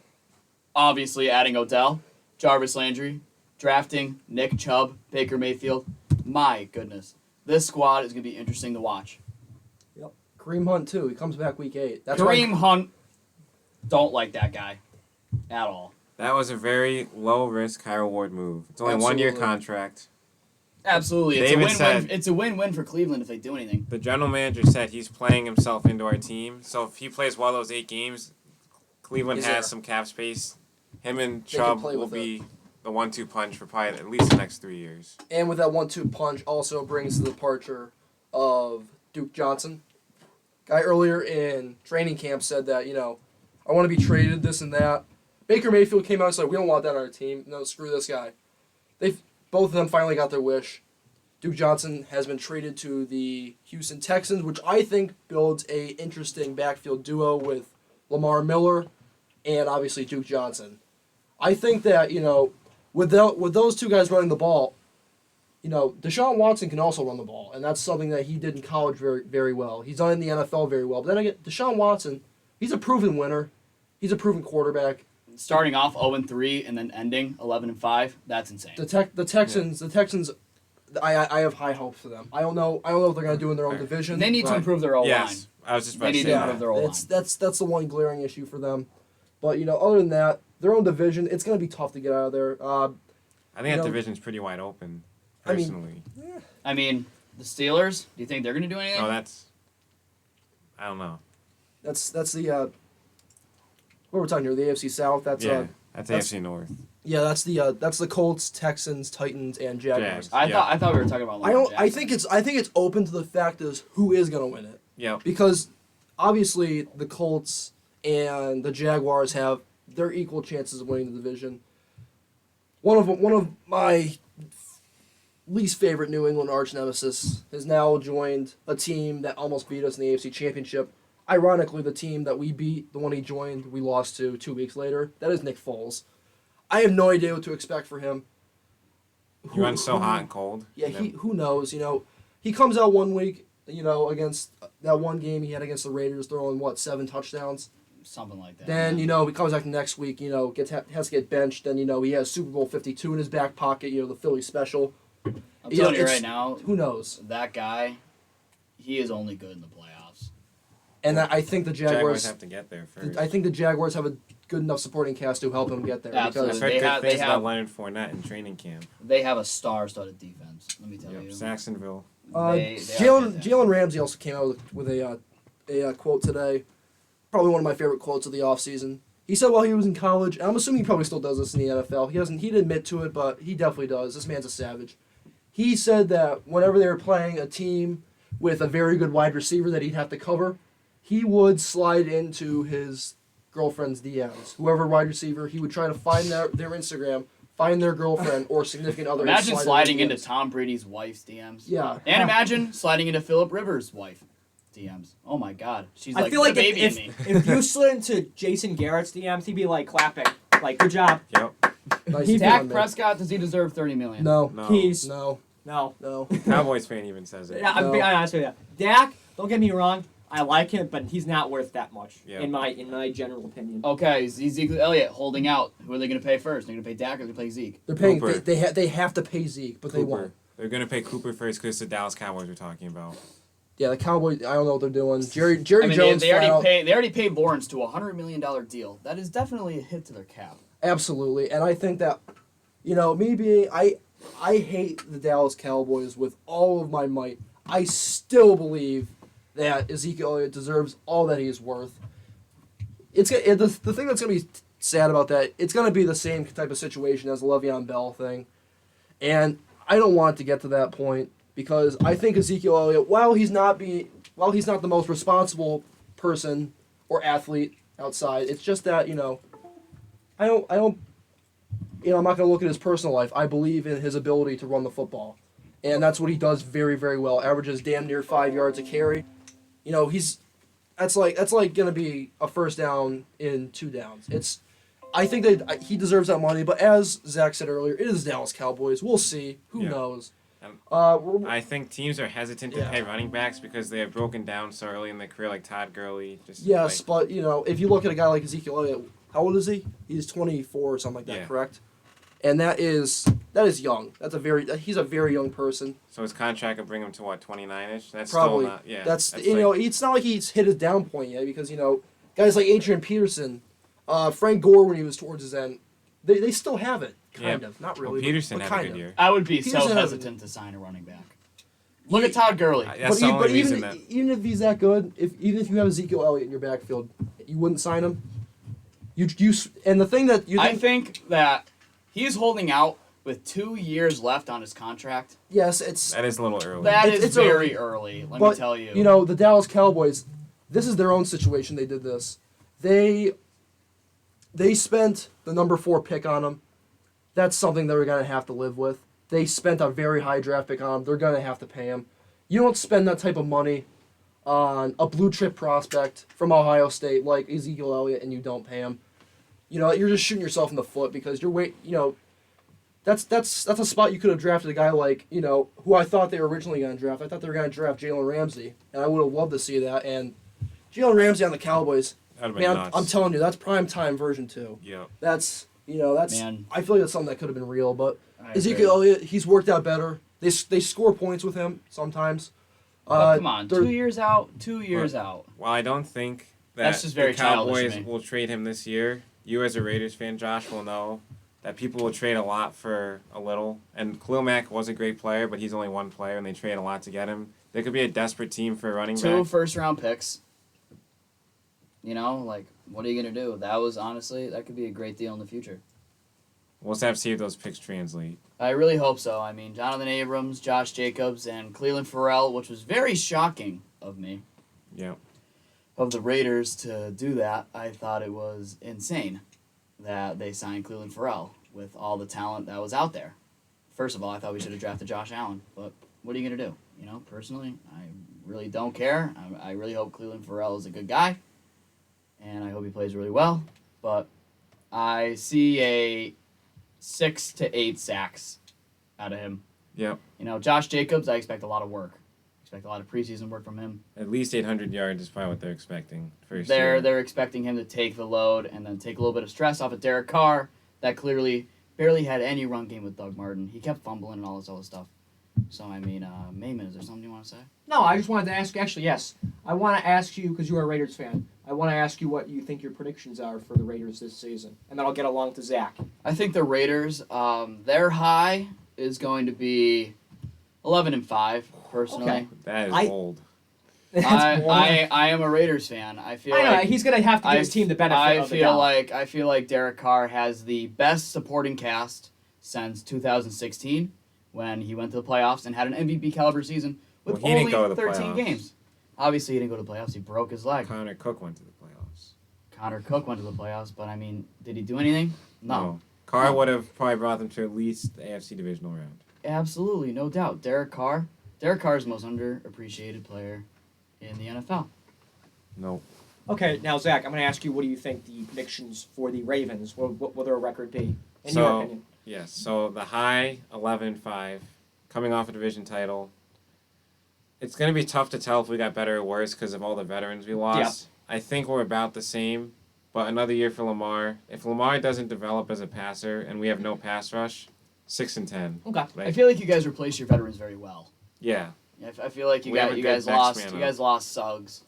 obviously adding Odell, Jarvis Landry, drafting Nick Chubb, Baker Mayfield. My goodness, this squad is gonna be interesting to watch. Yep. Kareem Hunt too. He comes back week 8. Kareem Hunt. Don't like that guy at all. That was a very low-risk, high-reward move. It's only a 1-year contract. Absolutely. It's a win-win for Cleveland if they do anything. The general manager said he's playing himself into our team. So if he plays well those 8 games, Cleveland has some cap space. Him and Chubb will be the 1-2 punch for probably at least the next 3 years. And with that 1-2 punch also brings the departure of Duke Johnson. Guy earlier in training camp said that, I want to be traded, this and that. Baker Mayfield came out and said, we don't want that on our team. No, screw this guy. Both of them finally got their wish. Duke Johnson has been traded to the Houston Texans, which I think builds a interesting backfield duo with Lamar Miller and obviously Duke Johnson. I think that, with those two guys running the ball, Deshaun Watson can also run the ball, and that's something that he did in college very, very well. He's done in the NFL very well. But then again, Deshaun Watson, he's a proven winner. He's a proven quarterback. Starting off 0-3 and then ending 11-5, that's insane. The Texans, I have high hopes for them. I don't know what they're gonna do in their own division. They need to improve their O-line. Yes, I was just about to say They need to improve their O-line. That's the one glaring issue for them. But other than that, their own division, it's gonna be tough to get out of there. I think that division's pretty wide open, personally. I mean, the Steelers. Do you think they're gonna do anything? No, I don't know. That's the what we're talking here, the AFC South. That's AFC North. Yeah, that's the Colts, Texans, Titans, and Jaguars. I thought we were talking about. I think it's open to the fact is who is gonna win it. Yeah. Because obviously the Colts and the Jaguars have their equal chances of winning the division. one of my least favorite New England arch nemesis has now joined a team that almost beat us in the AFC Championship. Ironically, the team that we beat, the one he joined, we lost to 2 weeks later. That is Nick Foles. I have no idea what to expect for him. He runs so hot and cold. Yeah, who knows? He comes out 1 week, against that one game he had against the Raiders, throwing 7 touchdowns. Something like that. Then, he comes back the next week, has to get benched. Then, he has Super Bowl 52 in his back pocket, the Philly special. I'm telling you right now, who knows? That guy, he is only good in the playoffs. And I think the Jaguars have to get there first. I think the Jaguars have a good enough supporting cast to help him get there. Absolutely. I've Because heard good things about Leonard Fournette in training camp. They have a star-studded defense, let me tell you. Jacksonville. Jalen Ramsey also came out with a quote today. Probably one of my favorite quotes of the offseason. He said while he was in college, and I'm assuming he probably still does this in the NFL. He didn't admit to it, but he definitely does. This man's a savage. He said that whenever they were playing a team with a very good wide receiver that he'd have to cover, he would slide into his girlfriend's DMs. Whoever wide receiver, he would try to find their Instagram, find their girlfriend or significant other. Imagine sliding into Tom Brady's wife's DMs. Yeah. And imagine sliding into Phillip Rivers' wife DMs. Oh my God. She's I like feel the like baby in me. if you slid into Jason Garrett's DMs, he'd be like clapping. Like, good job. Yep. Nice Dak one, man. Prescott, does he deserve $30 million? No. No. No. Cowboys fan even says it. Yeah, I'm being honest with you. Dak, don't get me wrong, I like him, but he's not worth that much Yeah. in my general opinion. Okay, Ezekiel Elliott holding out. Who are they going to pay first? They're going to pay Dak or they pay Zeke? They're paying. Cooper. They have to pay Zeke, but they Cooper. won't. They're going to pay Cooper first because the Dallas Cowboys we're talking about. Yeah, the Cowboys. I don't know what they're doing. Jerry I mean, Jones. they already paid Lawrence to a $100 million deal. That is definitely a hit to their cap. Absolutely, and I think that, me being I hate the Dallas Cowboys with all of my might. I still believe that Ezekiel Elliott deserves all that he is worth. The thing that's gonna be sad about that, it's gonna be the same type of situation as the Le'Veon Bell thing, and I don't want it to get to that point because I think Ezekiel Elliott, while he's not the most responsible person or athlete outside, it's just that I don't. I'm not going to look at his personal life. I believe in his ability to run the football. And that's what he does very, very well. Averages damn near 5 yards a carry. That's like going to be a first down in 2 downs. I think that he deserves that money, but as Zach said earlier, it is Dallas Cowboys. We'll see. Who knows? I think teams are hesitant to pay running backs because they have broken down so early in their career, like Todd Gurley. Yes, but if you look at a guy like Ezekiel Elliott, how old is he? He's 24 or something like that, correct? And that is young. He's a very young person. So his contract will bring him to what, 29ish? That's Probably. Still not. Yeah. That's it's not like he's hit his down point yet because guys like Adrian Peterson, Frank Gore when he was towards his end, they still have it kind of, not really. Well, Peterson but had a good year. I would be so hesitant to sign a running back. Look at Todd Gurley. That's the only reason that. Even if he's that good, even if you have Ezekiel Elliott in your backfield, you wouldn't sign him. And the thing that I think that he's holding out with 2 years left on his contract. Yes, that is a little early. It's very early. Let me tell you. The Dallas Cowboys, this is their own situation. They did this. They spent the number 4 pick on him. That's something they're going to have to live with. They spent a very high draft pick on him. They're going to have to pay him. You don't spend that type of money on a blue chip prospect from Ohio State like Ezekiel Elliott and you don't pay him. You're just shooting yourself in the foot because that's a spot you could have drafted a guy like, who I thought they were originally going to draft. I thought they were going to draft Jalen Ramsey, and I would have loved to see that. And Jalen Ramsey on the Cowboys, man, I'm telling you, that's prime time version 2. Yeah. That's, Man. I feel like that's something that could have been real, but Ezekiel Elliott, he's worked out better. They score points with him sometimes. Come on, 2 years out, 2 years out. Well, I don't think That's just very the Cowboys childish to me. will trade him this year. You as a Raiders fan, Josh, will know that people will trade a lot for a little. And Khalil Mack was a great player, but he's only one player, and they trade a lot to get him. There could be a desperate team for a running back. 2 first-round picks. What are you going to do? That could be a great deal in the future. We'll just have to see if those picks translate. I really hope so. I mean, Jonathan Abrams, Josh Jacobs, and Cleveland Farrell, which was very shocking of me. Yeah. Of the Raiders to do that. I thought it was insane that they signed Cleveland Farrell. with all the talent that was out there. First of all, I thought we should have drafted Josh Allen, but what are you going to do? You know, personally, I really don't care. I really hope Cleveland Farrell is a good guy, and I hope he plays really well. But I see a 6 to 8 sacks out of him. Yep. You know, Josh Jacobs, I expect a lot of work. Expect a lot of preseason work from him. At least 800 yards is probably what they're expecting. First year. They're expecting him to take the load and then take a little bit of stress off of Derek Carr that clearly barely had any run game with Doug Martin. He kept fumbling and all this other stuff. So, I mean, Maymon, is there something you want to say? No, I just wanted to ask. Actually, yes, I want to ask you because you're a Raiders fan. I want to ask you what you think your predictions are for the Raiders this season, and then I'll get along to Zach. I think the Raiders, their high is going to be 11-5. Personally, Okay. That is bold. I am a Raiders fan. I feel I know like he's going to have to give his team the benefit of the doubt. I feel like Derek Carr has the best supporting cast since 2016 when he went to the playoffs and had an MVP caliber season with Well, he only didn't go to the 13 playoffs. games. Obviously, he didn't go to the playoffs. He broke his leg. Connor Cook went to the playoffs. Connor Cook went to the playoffs, but I mean, did he do anything? No. Carr would have probably brought them to at least the AFC divisional round. Absolutely, no doubt. Derek Carr is the most underappreciated player in the NFL. No. Okay, now Zach, I'm going to ask you, what do you think the predictions for the Ravens? What will their record be, in your opinion? Yes, so the high 11-5, coming off a division title. It's going to be tough to tell if we got better or worse because of all the veterans we lost. Yeah. I think we're about the same, but another year for Lamar. If Lamar doesn't develop as a passer and we have no pass rush, 6-10. Okay. I feel like you guys replaced your veterans very well. Yeah. I feel like you guys lost Suggs,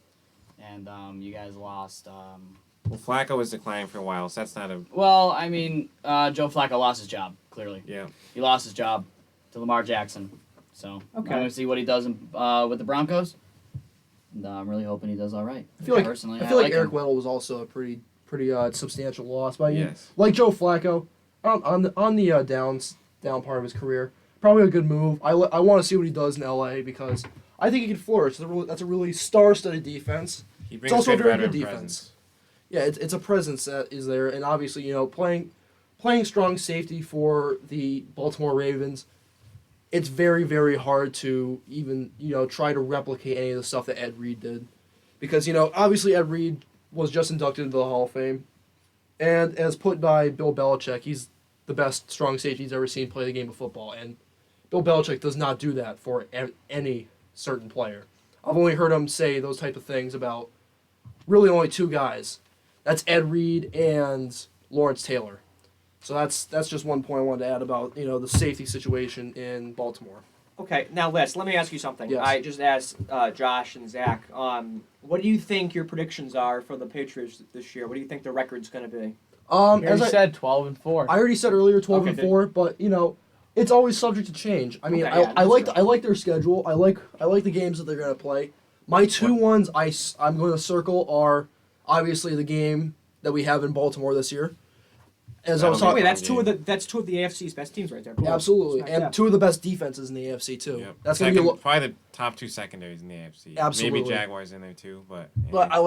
and you guys lost. Well, Flacco was declining for a while, so that's not a. Well, I mean, Joe Flacco lost his job clearly. Yeah. He lost his job to Lamar Jackson, so I'm going to see what he does with the Broncos. And I'm really hoping he does all right. I feel like Eric him. Weddle was also a pretty substantial loss by you. Yes. Like Joe Flacco, on the down part of his career. Probably a good move. I want to see what he does in LA because I think he can flourish. That's a really star-studded defense. He brings It's also a very good veteran defense. presence. Yeah, it's a presence that is there, and obviously, you know, playing strong safety for the Baltimore Ravens, it's very, very hard to even, you know, try to replicate any of the stuff that Ed Reed did. Because, you know, obviously Ed Reed was just inducted into the Hall of Fame, and as put by Bill Belichick, he's the best strong safety he's ever seen play the game of football, and Bill Belichick does not do that for any certain player. I've only heard him say those type of things about really only two guys. That's Ed Reed and Lawrence Taylor. So that's just one point I wanted to add about, you know, the safety situation in Baltimore. Okay, now let me ask you something. Yes. I just asked Josh and Zach, what do you think your predictions are for the Patriots this year? What do you think the record's going to be? As I said, 12-4. I already said earlier 12-4, but you know, it's always subject to change. I mean, Okay, I like their schedule. I like the games that they're gonna play. My two ones I'm going to circle are obviously the game that we have in Baltimore this year. As I was talking, Wait, that's two of the AFC's best teams right there. Cool. absolutely, and two of the best defenses in the AFC too. Yep. That's gonna be probably the top two secondaries in the AFC. Absolutely. Maybe Jaguars in there too, but. But I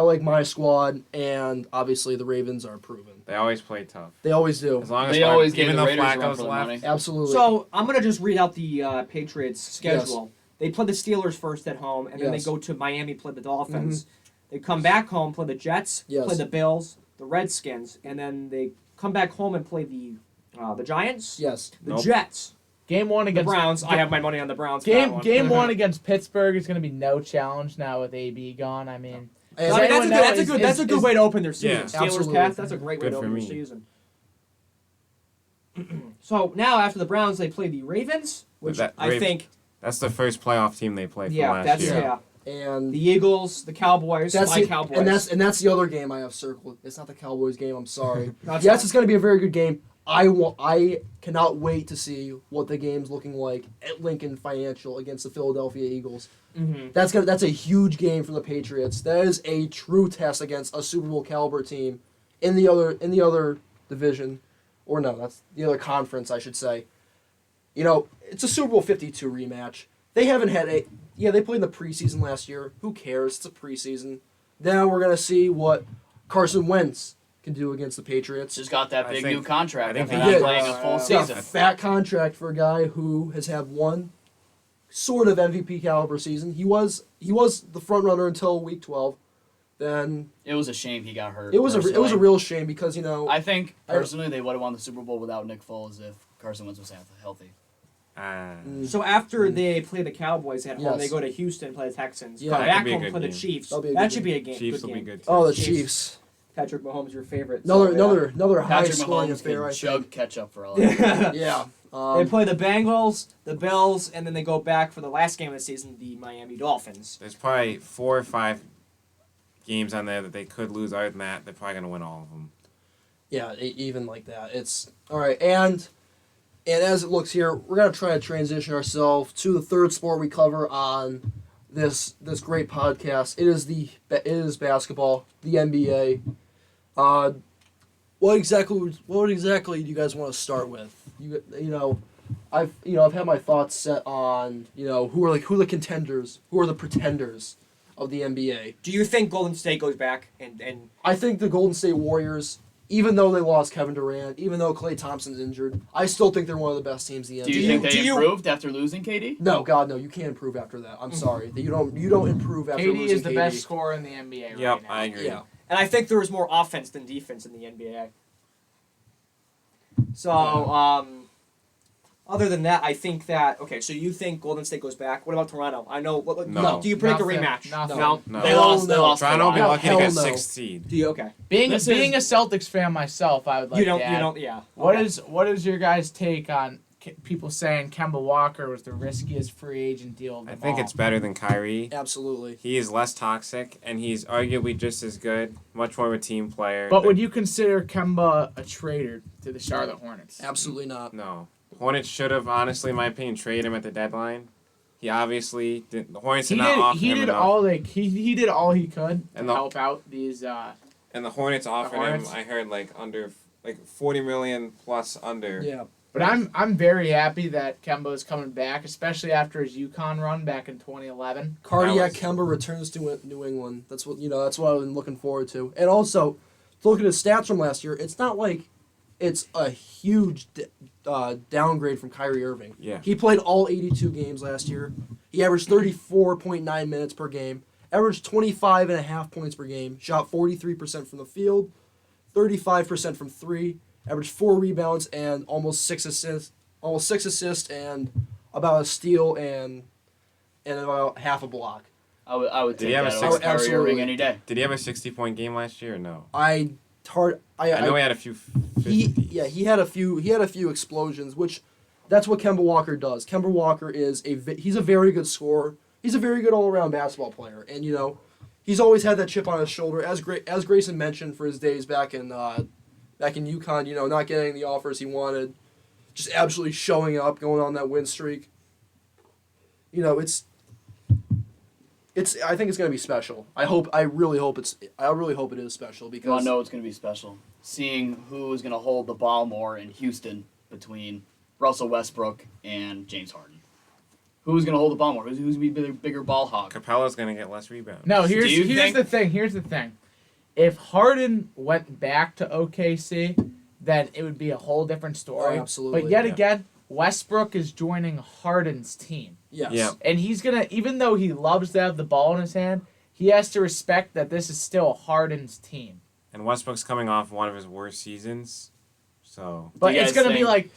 like my squad, and obviously the Ravens are proven. They always play tough. They always do. As long as They always give even the though Raiders a run Flacco's for their left. money. Absolutely. So I'm going to just read out the Patriots' schedule. They play the Steelers first at home, and then Yes. they go to Miami, play the Dolphins. They come back home, play the Jets, Yes. play the Bills, the Redskins, and then they come back home and play the Giants, yes. the Nope. Jets, Game one the against Browns. I have my money on the Browns. for that one. Game one against Pittsburgh is going to be no challenge now with AB gone. I mean, And- I mean, anyone know that's a good way to open their season. Yeah. Steelers Absolutely. Pats, that's a great way Good to for open their me. season. So now after the Browns, they play the Ravens, which I think, That's the first playoff team they played from last that's year. And the Eagles, the Cowboys, my Cowboys. and that's the other game I have circled. It's not the Cowboys game. I'm sorry. That's yes, fine. it's going to be a very good game. I cannot wait to see what the game's looking like at Lincoln Financial against the Philadelphia Eagles. Mm-hmm. That's a huge game for the Patriots. That is a true test against a Super Bowl caliber team in the other division, or no, that's the other conference, I should say. You know, it's a Super Bowl 52 rematch. They haven't had a. Yeah, they played in the preseason last year. Who cares? It's a preseason. Now we're going to see what Carson Wentz can do against the Patriots. Just got that I big think- new contract. I think after he not did. playing a full Yeah, season. fat contract for a guy who has had one sort of MVP caliber season. He was the front runner until week 12. Then It was a shame he got hurt. it was a personally. real shame because I think personally they would have won the Super Bowl without Nick Foles if Carson Wentz was healthy. So after they play the Cowboys at home, Yes. they go to Houston and play the Texans. Yeah. Come That back could be a home good and play the game. Chiefs. That'll be a That good should be a game. Chiefs good will game. be good. oh the Chiefs. Chiefs. Patrick Mahomes, your favorite. so, Another high Patrick scoring Mahomes affair. I can chug think. ketchup for all that. Yeah. They play the Bengals, the Bills, and then they go back for the last game of the season, the Miami Dolphins. There's probably 4 or 5 games on there that they could lose. Other than that, they're probably going to win all of them. Yeah, even like that. It's all right. And as it looks here, we're gonna try to transition ourselves to the third sport we cover on this great podcast. It is basketball, the NBA. What exactly do you guys want to start with? I've had my thoughts set on who are the contenders, who are the pretenders of the NBA. Do you think Golden State goes back and I think the Golden State Warriors, even though they lost Kevin Durant, even though Klay Thompson's injured, I still think they're one of the best teams in the NBA. Do you think they improved after losing KD? No, God, no. You can't improve after that. I'm sorry. You don't improve after KD losing is the best scorer in the NBA right Yep, now. I agree. Yeah. And I think there was more offense than defense in the NBA. So, other than that, I think that so you think Golden State goes back? What about Toronto? I know. No. Do you predict a Nothing. rematch? Nothing. No. No. They lost. They lost. Toronto will be to lucky to hell get no. 6th seed. Do you? Okay. Being a This is- Celtics fan myself, I would like You don't. to You add, don't. Yeah. What Okay. is your guys' take on people saying Kemba Walker was the riskiest free agent deal of I them think all? it's better than Kyrie. Absolutely. He is less toxic, and he's arguably just as good, much more of a team player. But would you consider Kemba a traitor to the Charlotte Hornets? Absolutely not. No. Hornets should have, honestly, in my opinion, traded him at the deadline. He obviously didn't. The Hornets did not offer him enough. He did all he could And to the- help out these. And the Hornets offered him, Hornets? I heard, under 40 million plus under. Yeah. But I'm very happy that Kemba is coming back, especially after his UConn run back in 2011. Cardiac was- Kemba returns to New England. That's what That's what I've been looking forward to. And also, to look at his stats from last year, it's not like it's a huge downgrade from Kyrie Irving. Yeah. He played all 82 games last year. He averaged 34.9 minutes per game, averaged 25.5 points per game, shot 43% from the field, 35% from three, averaged 4 rebounds and almost 6 assists and about a steal and about half a block. I would Did take he have that a over six- Kyrie Absolutely. Irving any day. Did he have a 60-point game last year or no? I I know he had a few 50s. he had a few explosions, which that's what Kemba Walker does. Kemba Walker is he's a very good scorer. He's a very good all-around basketball player, and he's always had that chip on his shoulder. As Grayson mentioned, for his days back in UConn, not getting the offers he wanted, just absolutely showing up, going on that win streak. I think it's gonna be special. I really hope it is special because You want to know what's going to be special? Seeing who is going to hold the ball more in Houston between Russell Westbrook and James Harden. Who's going to hold the ball more? Who's going to be the bigger ball hog? Capella's going to get less rebounds. No, Do you here's think- the thing. Here's the thing. If Harden went back to OKC, then it would be a whole different story. Oh, absolutely. But yet Yeah. again, Westbrook is joining Harden's team. yes. Yeah. And he's going to, even though he loves to have the ball in his hand, he has to respect that this is still Harden's team. And Westbrook's coming off one of his worst seasons. So, But you it's guys gonna be think-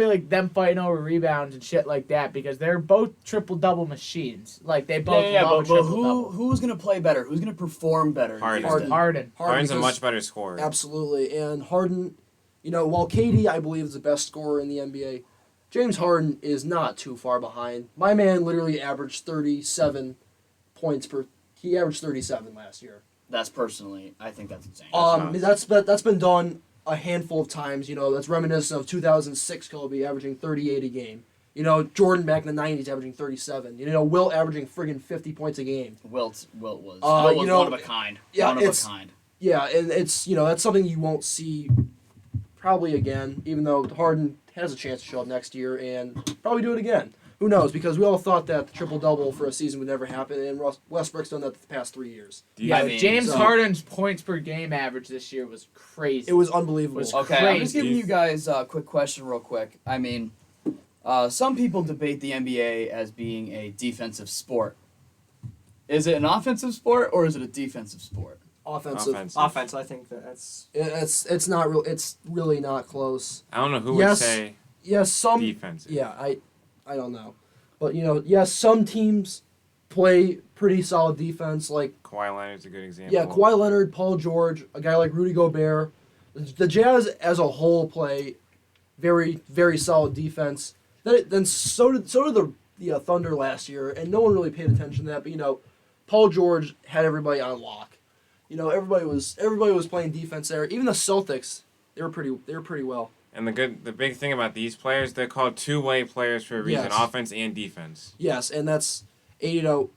like them fighting over rebounds and shit like that because they're both triple double machines. Like they both love a but triple double. who's going to play better? Who's going to perform better? in Harden. Houston? Harden. Harden's a because- much better scorer. Absolutely. And Harden, while KD, I believe, is the best scorer in the NBA, James Harden is not too far behind. My man literally averaged 37 points per. He averaged 37 last year. That's personally, I think that's insane. That's been done a handful of times. That's reminiscent of 2006 Kobe averaging 38 a game. Jordan back in the 90s averaging 37. Wilt averaging friggin' 50 points a game. Wilt was you know- one of a kind. Yeah, one of it's- a kind. Yeah, and it's that's something you won't see probably again, even though Harden has a chance to show up next year and probably do it again. Who knows? Because we all thought that the triple-double for a season would never happen, and Westbrook's done that the past 3 years. James Harden's points per game average this year was crazy. It was unbelievable. Okay, I'm just giving you guys a quick question real quick. I mean, some people debate the NBA as being a defensive sport. Is it an offensive sport or is it a defensive sport? Offensive. Offense, I think that's... It's not real. It's really not close. I don't know who would say some defensive. Yeah, I don't know. But, yes, some teams play pretty solid defense. Like Kawhi Leonard's a good example. Yeah, Kawhi Leonard, Paul George, a guy like Rudy Gobert. The Jazz as a whole play very, very solid defense. Then so did the Thunder last year, and no one really paid attention to that. But, Paul George had everybody on lock. Everybody was playing defense there. Even the Celtics, they were pretty well. And the big thing about these players, they're called two-way players for a reason, Yes. offense and defense. Yes, and that's, and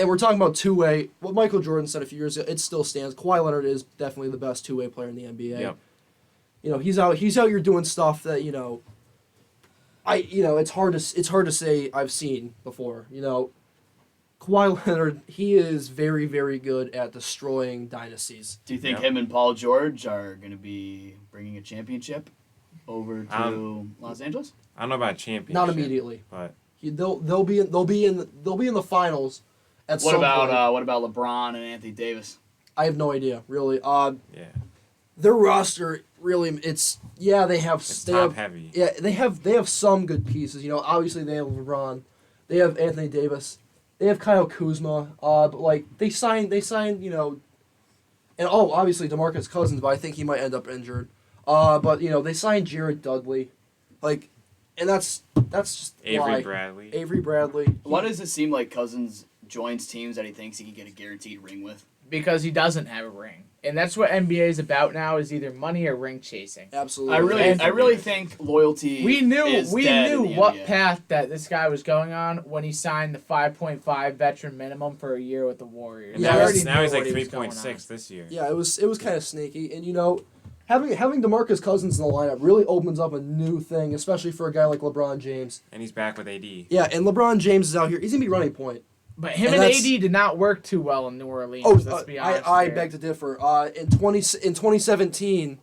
we're talking about two-way. What Michael Jordan said a few years ago, it still stands. Kawhi Leonard is definitely the best two-way player in the NBA. Yep. He's out here doing stuff that it's hard to say I've seen before. Kawhi Leonard, he is very, very good at destroying dynasties. Do you think him and Paul George are going to be bringing a championship over to Los Angeles? I don't know about championship. Not immediately, but they'll be in the finals. What about LeBron and Anthony Davis? I have no idea, really. yeah, Their roster really, they have top heavy. Yeah, they have some good pieces. Obviously they have LeBron, they have Anthony Davis. They have Kyle Kuzma, but they signed, and obviously DeMarcus Cousins, but I think he might end up injured. But they signed Jared Dudley, and that's just Avery Bradley. Why does it seem like Cousins joins teams that he thinks he can get a guaranteed ring with? Because he doesn't have a ring. And that's what NBA is about now, is either money or ring chasing. Absolutely. I really think loyalty We knew what NBA. path that this guy was going on when he signed the 5.5 veteran minimum for a year with the Warriors. And Yeah, now he's he's what like he was going 3.6 on. this year. Yeah, it was kind of sneaky, and having DeMarcus Cousins in the lineup really opens up a new thing, especially for a guy like LeBron James. And he's back with AD. Yeah, and LeBron James is out here. He's gonna be running point. But him And and that's- AD did not work too well in New Orleans. Let's be honest. I here. beg to differ. In 2017,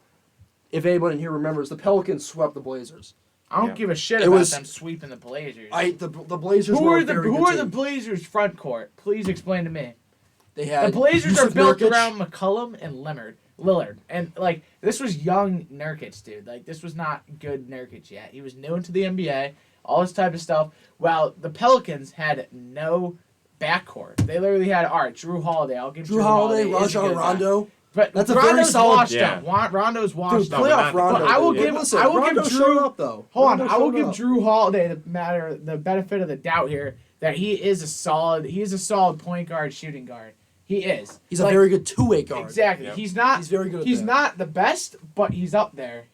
if anybody here remembers, the Pelicans swept the Blazers. I don't give a shit It about was- them sweeping the Blazers. The Blazers who were are a the very good the team. Blazers front court? Please explain to me. They had The Blazers Yusuf are built Nurkic. around McCollum and Lillard. And, this was young Nurkic, dude. This was not good Nurkic yet. He was new into the NBA, all this type of stuff. While the Pelicans had no backcourt. They literally had, Drew Holiday. I'll give Drew Holiday, is a Rajon good guy. Rondo. But That's a Rondo's very solid- washed Yeah. up. Rondo's washed Dude, up. playoff Rondo. I will dude. give Listen, I will Rondo give showed Drew up though. Hold on, Rondo I will showed give up. Drew Holiday the benefit of the doubt here that he is a solid point guard, shooting guard. He is. He's a very good two-way guard. Exactly. Yep. He's not. He's very good at He's that. not the best, but he's up there.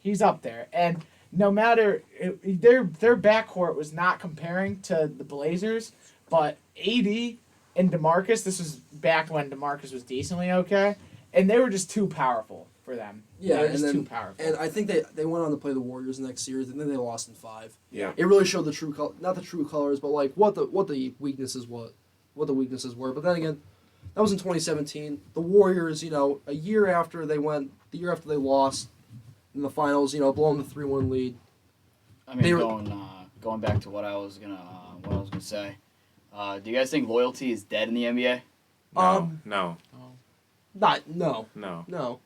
And no matter their backcourt was not comparing to the Blazers, but AD and DeMarcus. This was back when DeMarcus was decently okay, and they were just too powerful for them. Yeah, they were and just then too powerful. and I think they went on to play the Warriors next series, and then they lost in 5. Yeah. It really showed the true not the true colors, but what the weaknesses were. But then again, that was in 2017. The Warriors, a year after they lost in the finals, blowing the 3-1 lead. I mean, going back to what I was gonna say. Do you guys think loyalty is dead in the NBA? No. No.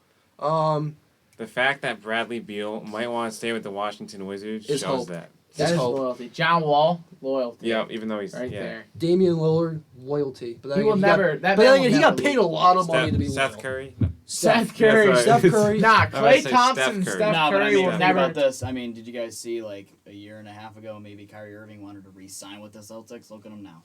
The fact that Bradley Beal might want to stay with the Washington Wizards Is shows hope. that. That is hope. loyalty. John Wall, loyalty. Yeah, even though he's right there. Damian Lillard, loyalty. But then He will again, never. But then again, he got paid a lot of money to be Seth loyal. Curry. No. Seth Curry. That's right. Steph Curry. Nah, was gonna Klay say Thompson Steph and Curry. Steph No, but I Curry mean, will think never. about this. I mean, did you guys see a year and a half ago, maybe Kyrie Irving wanted to re-sign with the Celtics? Look at him now.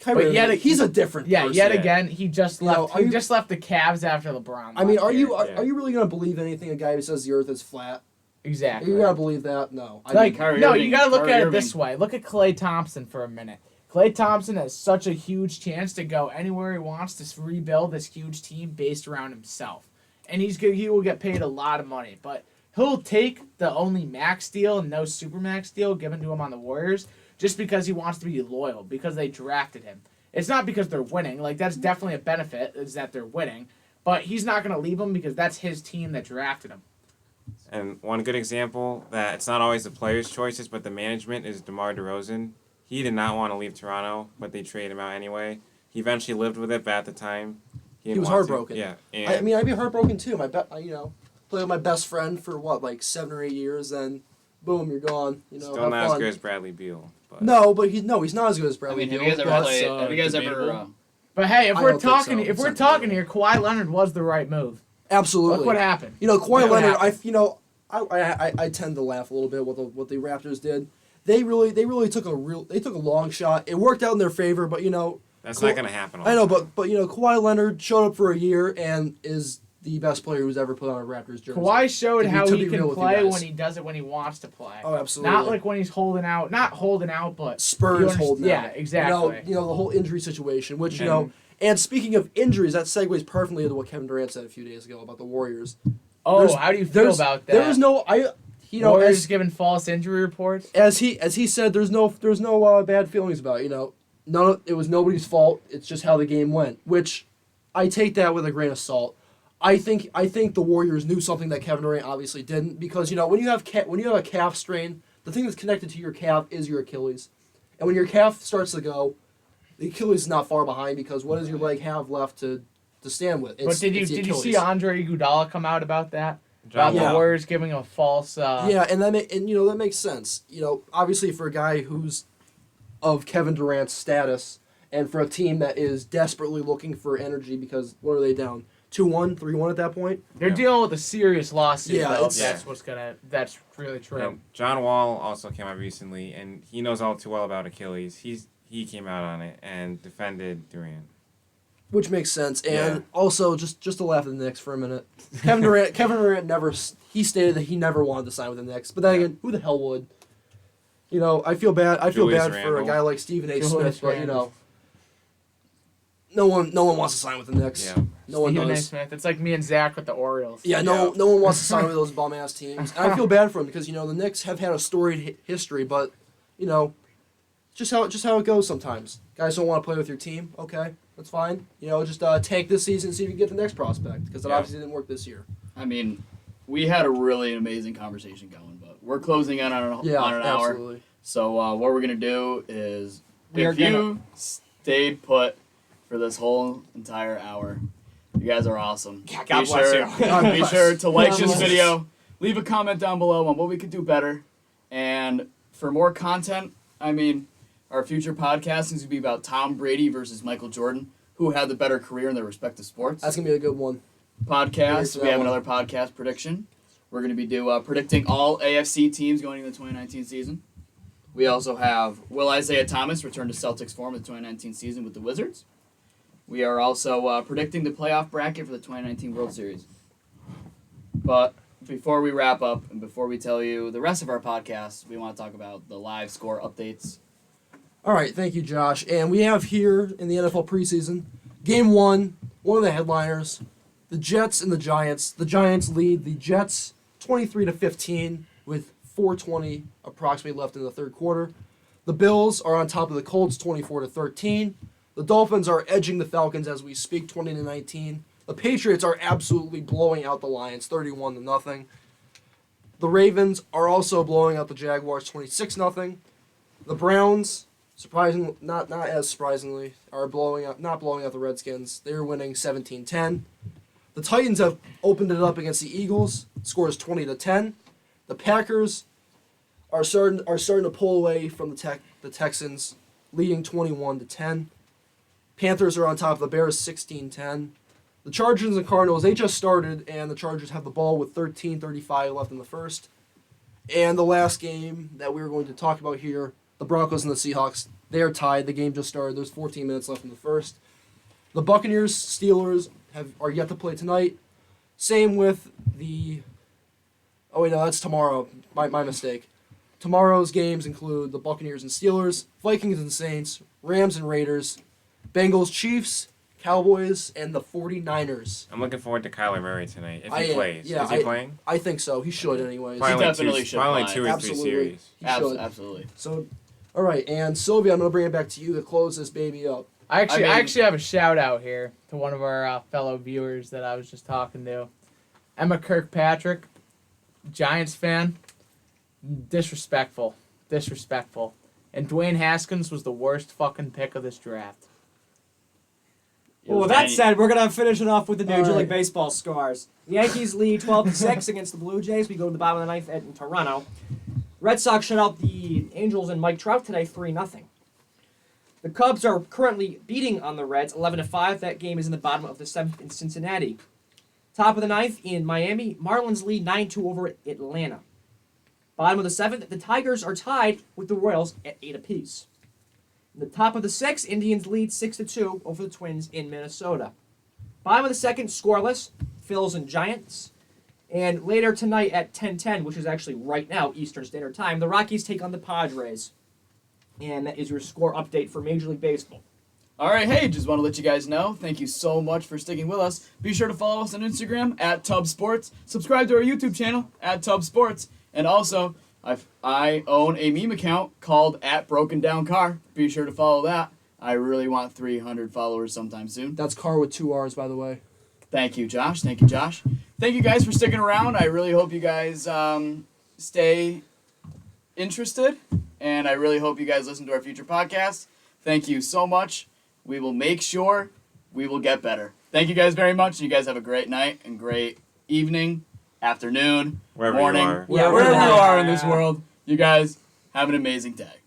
Kyrie, But yet he's a different Yeah, person. yet again, he just left. are He you- just left the Cavs after LeBron. I mean, left are you here. are you really gonna believe anything a guy who says the Earth is flat? Exactly. Are you gonna believe that? No. Kyrie no, Irving- you gotta look Kyrie at it Irving- this way. Look at Klay Thompson for a minute. Klay Thompson has such a huge chance to go anywhere he wants to rebuild this huge team based around himself, and he will get paid a lot of money. But he'll take the only max deal and no super max deal given to him on the Warriors just because he wants to be loyal, because they drafted him. It's not because they're winning. Like, that's definitely a benefit, is that they're winning. But he's not going to leave them because that's his team that drafted him. And one good example that it's not always the players' choices, but the management is DeMar DeRozan. He did not want to leave Toronto, but they traded him out anyway. He eventually lived with it, but at the time, he was want heartbroken. To. Yeah, I mean, I'd be heartbroken too. Play with my best friend for like 7 or 8 years, then boom, you're gone. Still not as good as Bradley Beal. But. No, but he's not as good as Bradley Beal. Have you guys ever? But hey, if we're talking debatable. here, Kawhi Leonard was the right move. Absolutely. Look what happened. Kawhi Leonard. I tend to laugh a little bit what the Raptors did. They really took a long shot. It worked out in their favor, but that's not gonna happen. I know, but Kawhi Leonard showed up for a year and is the best player who's ever put on a Raptors jersey. Kawhi showed how he can play when he does it when he wants to play. Oh, absolutely. Not like when he's holding out. Not holding out, but Spurs holding out. Yeah, exactly. The whole injury situation, which And speaking of injuries, that segues perfectly into what Kevin Durant said a few days ago about the Warriors. How do you feel about that? There's no Warriors giving false injury reports. As he said, there's no bad feelings about it. It was nobody's fault. It's just how the game went, which I take that with a grain of salt. I think the Warriors knew something that Kevin Durant obviously didn't, because when you have a calf strain, the thing that's connected to your calf is your Achilles, and when your calf starts to go, the Achilles is not far behind, because what does your leg have left to stand with? But did you see Andre Iguodala come out about that? About the Warriors giving a false. And that makes sense. Obviously for a guy who's of Kevin Durant's status, and for a team that is desperately looking for energy, because what are they down? 2-1, 3-1 at that point. They're dealing with a serious lawsuit. Yeah, though. That's really true. And John Wall also came out recently, and he knows all too well about Achilles. He came out on it and defended Durant. Which makes sense, and also just to laugh at the Knicks for a minute, Kevin Durant he stated that he never wanted to sign with the Knicks, but then again, who the hell would? I feel bad. For a guy like Stephen A. Smith, but no one wants to sign with the Knicks. Yeah. No one Stephen A. does. Smith. It's like me and Zach with the Orioles. Yeah, no one wants to sign with those bum ass teams, and I feel bad for him, because the Knicks have had a storied history, but just how it goes sometimes. Guys don't want to play with your team. Okay, that's fine. Just tank this season and see if you can get the next prospect, because it obviously didn't work this year. I mean, we had a really amazing conversation going, but we're closing in on an hour. Absolutely. So what we're gonna do is, if you stayed put for this whole entire hour, you guys are awesome. God bless you. Be sure to like this video, leave a comment down below on what we could do better, and for more content, our future podcast is going to be about Tom Brady versus Michael Jordan, who had the better career in their respective sports. That's going to be a good one. Podcast. We have another podcast prediction. We're going to be predicting all AFC teams going into the 2019 season. We also have will Isaiah Thomas return to Celtics form in the 2019 season with the Wizards. We are also predicting the playoff bracket for the 2019 World Series. But before we wrap up and before we tell you the rest of our podcast, we want to talk about the live score updates. All right, thank you, Josh. And we have here in the NFL preseason, Game 1, one of the headliners, the Jets and the Giants. The Giants lead the Jets 23-15 with 4:20 approximately left in the third quarter. The Bills are on top of the Colts 24-13. The Dolphins are edging the Falcons as we speak 20-19. The Patriots are absolutely blowing out the Lions 31-0. The Ravens are also blowing out the Jaguars 26-0. The Browns, not as surprisingly, are not blowing out the Redskins. They're winning 17-10. The Titans have opened it up against the Eagles. Score is 20-10. The Packers are starting to pull away from the Texans, leading 21-10. Panthers are on top of the Bears 16-10. The Chargers and Cardinals, they just started, and the Chargers have the ball with 13:35 left in the first. And the last game that we were going to talk about here, the Broncos and the Seahawks, they are tied. The game just started. There's 14 minutes left in the first. The Buccaneers, Steelers are yet to play tonight. Same with the... Oh, wait, no, that's tomorrow. My mistake. Tomorrow's games include the Buccaneers and Steelers, Vikings and Saints, Rams and Raiders, Bengals, Chiefs, Cowboys, and the 49ers. I'm looking forward to Kyler Murray tonight, if he plays. Yeah, Is he playing? I think so. He should anyways. He definitely should probably play. 2 or 3 series. He should. Absolutely. So All right, and Sylvia, I'm going to bring it back to you to close this baby up. I actually have a shout out here to one of our fellow viewers that I was just talking to. Emma Kirkpatrick, Giants fan. Disrespectful. And Dwayne Haskins was the worst fucking pick of this draft. Well, with that said, we're going to finish it off with the Major All League right. Baseball scores. The Yankees lead 12-6 against the Blue Jays. We go to the bottom of the ninth in Toronto. Red Sox shut out the Angels and Mike Trout today 3-0. The Cubs are currently beating on the Reds 11-5. That game is in the bottom of the seventh in Cincinnati. Top of the ninth in Miami, Marlins lead 9-2 over Atlanta. Bottom of the seventh, the Tigers are tied with the Royals at 8 apiece. In the top of the sixth, Indians lead 6-2 over the Twins in Minnesota. Bottom of the second, scoreless, Phils and Giants. And later tonight at 10:10, which is actually right now Eastern Standard Time, the Rockies take on the Padres. And that is your score update for Major League Baseball. All right, hey, just want to let you guys know, thank you so much for sticking with us. Be sure to follow us on Instagram at TubSports. Subscribe to our YouTube channel at TubSports. And also, I own a meme account called @BrokenDownCar. Be sure to follow that. I really want 300 followers sometime soon. That's car with 2 R's, by the way. Thank you, Josh. Thank you guys for sticking around. I really hope you guys stay interested, and I really hope you guys listen to our future podcasts. Thank you so much. We will make sure we will get better. Thank you guys very much. You guys have a great night and great evening, afternoon, Wherever morning, you are. Yeah, wherever you wherever. are in this world. You guys have an amazing day.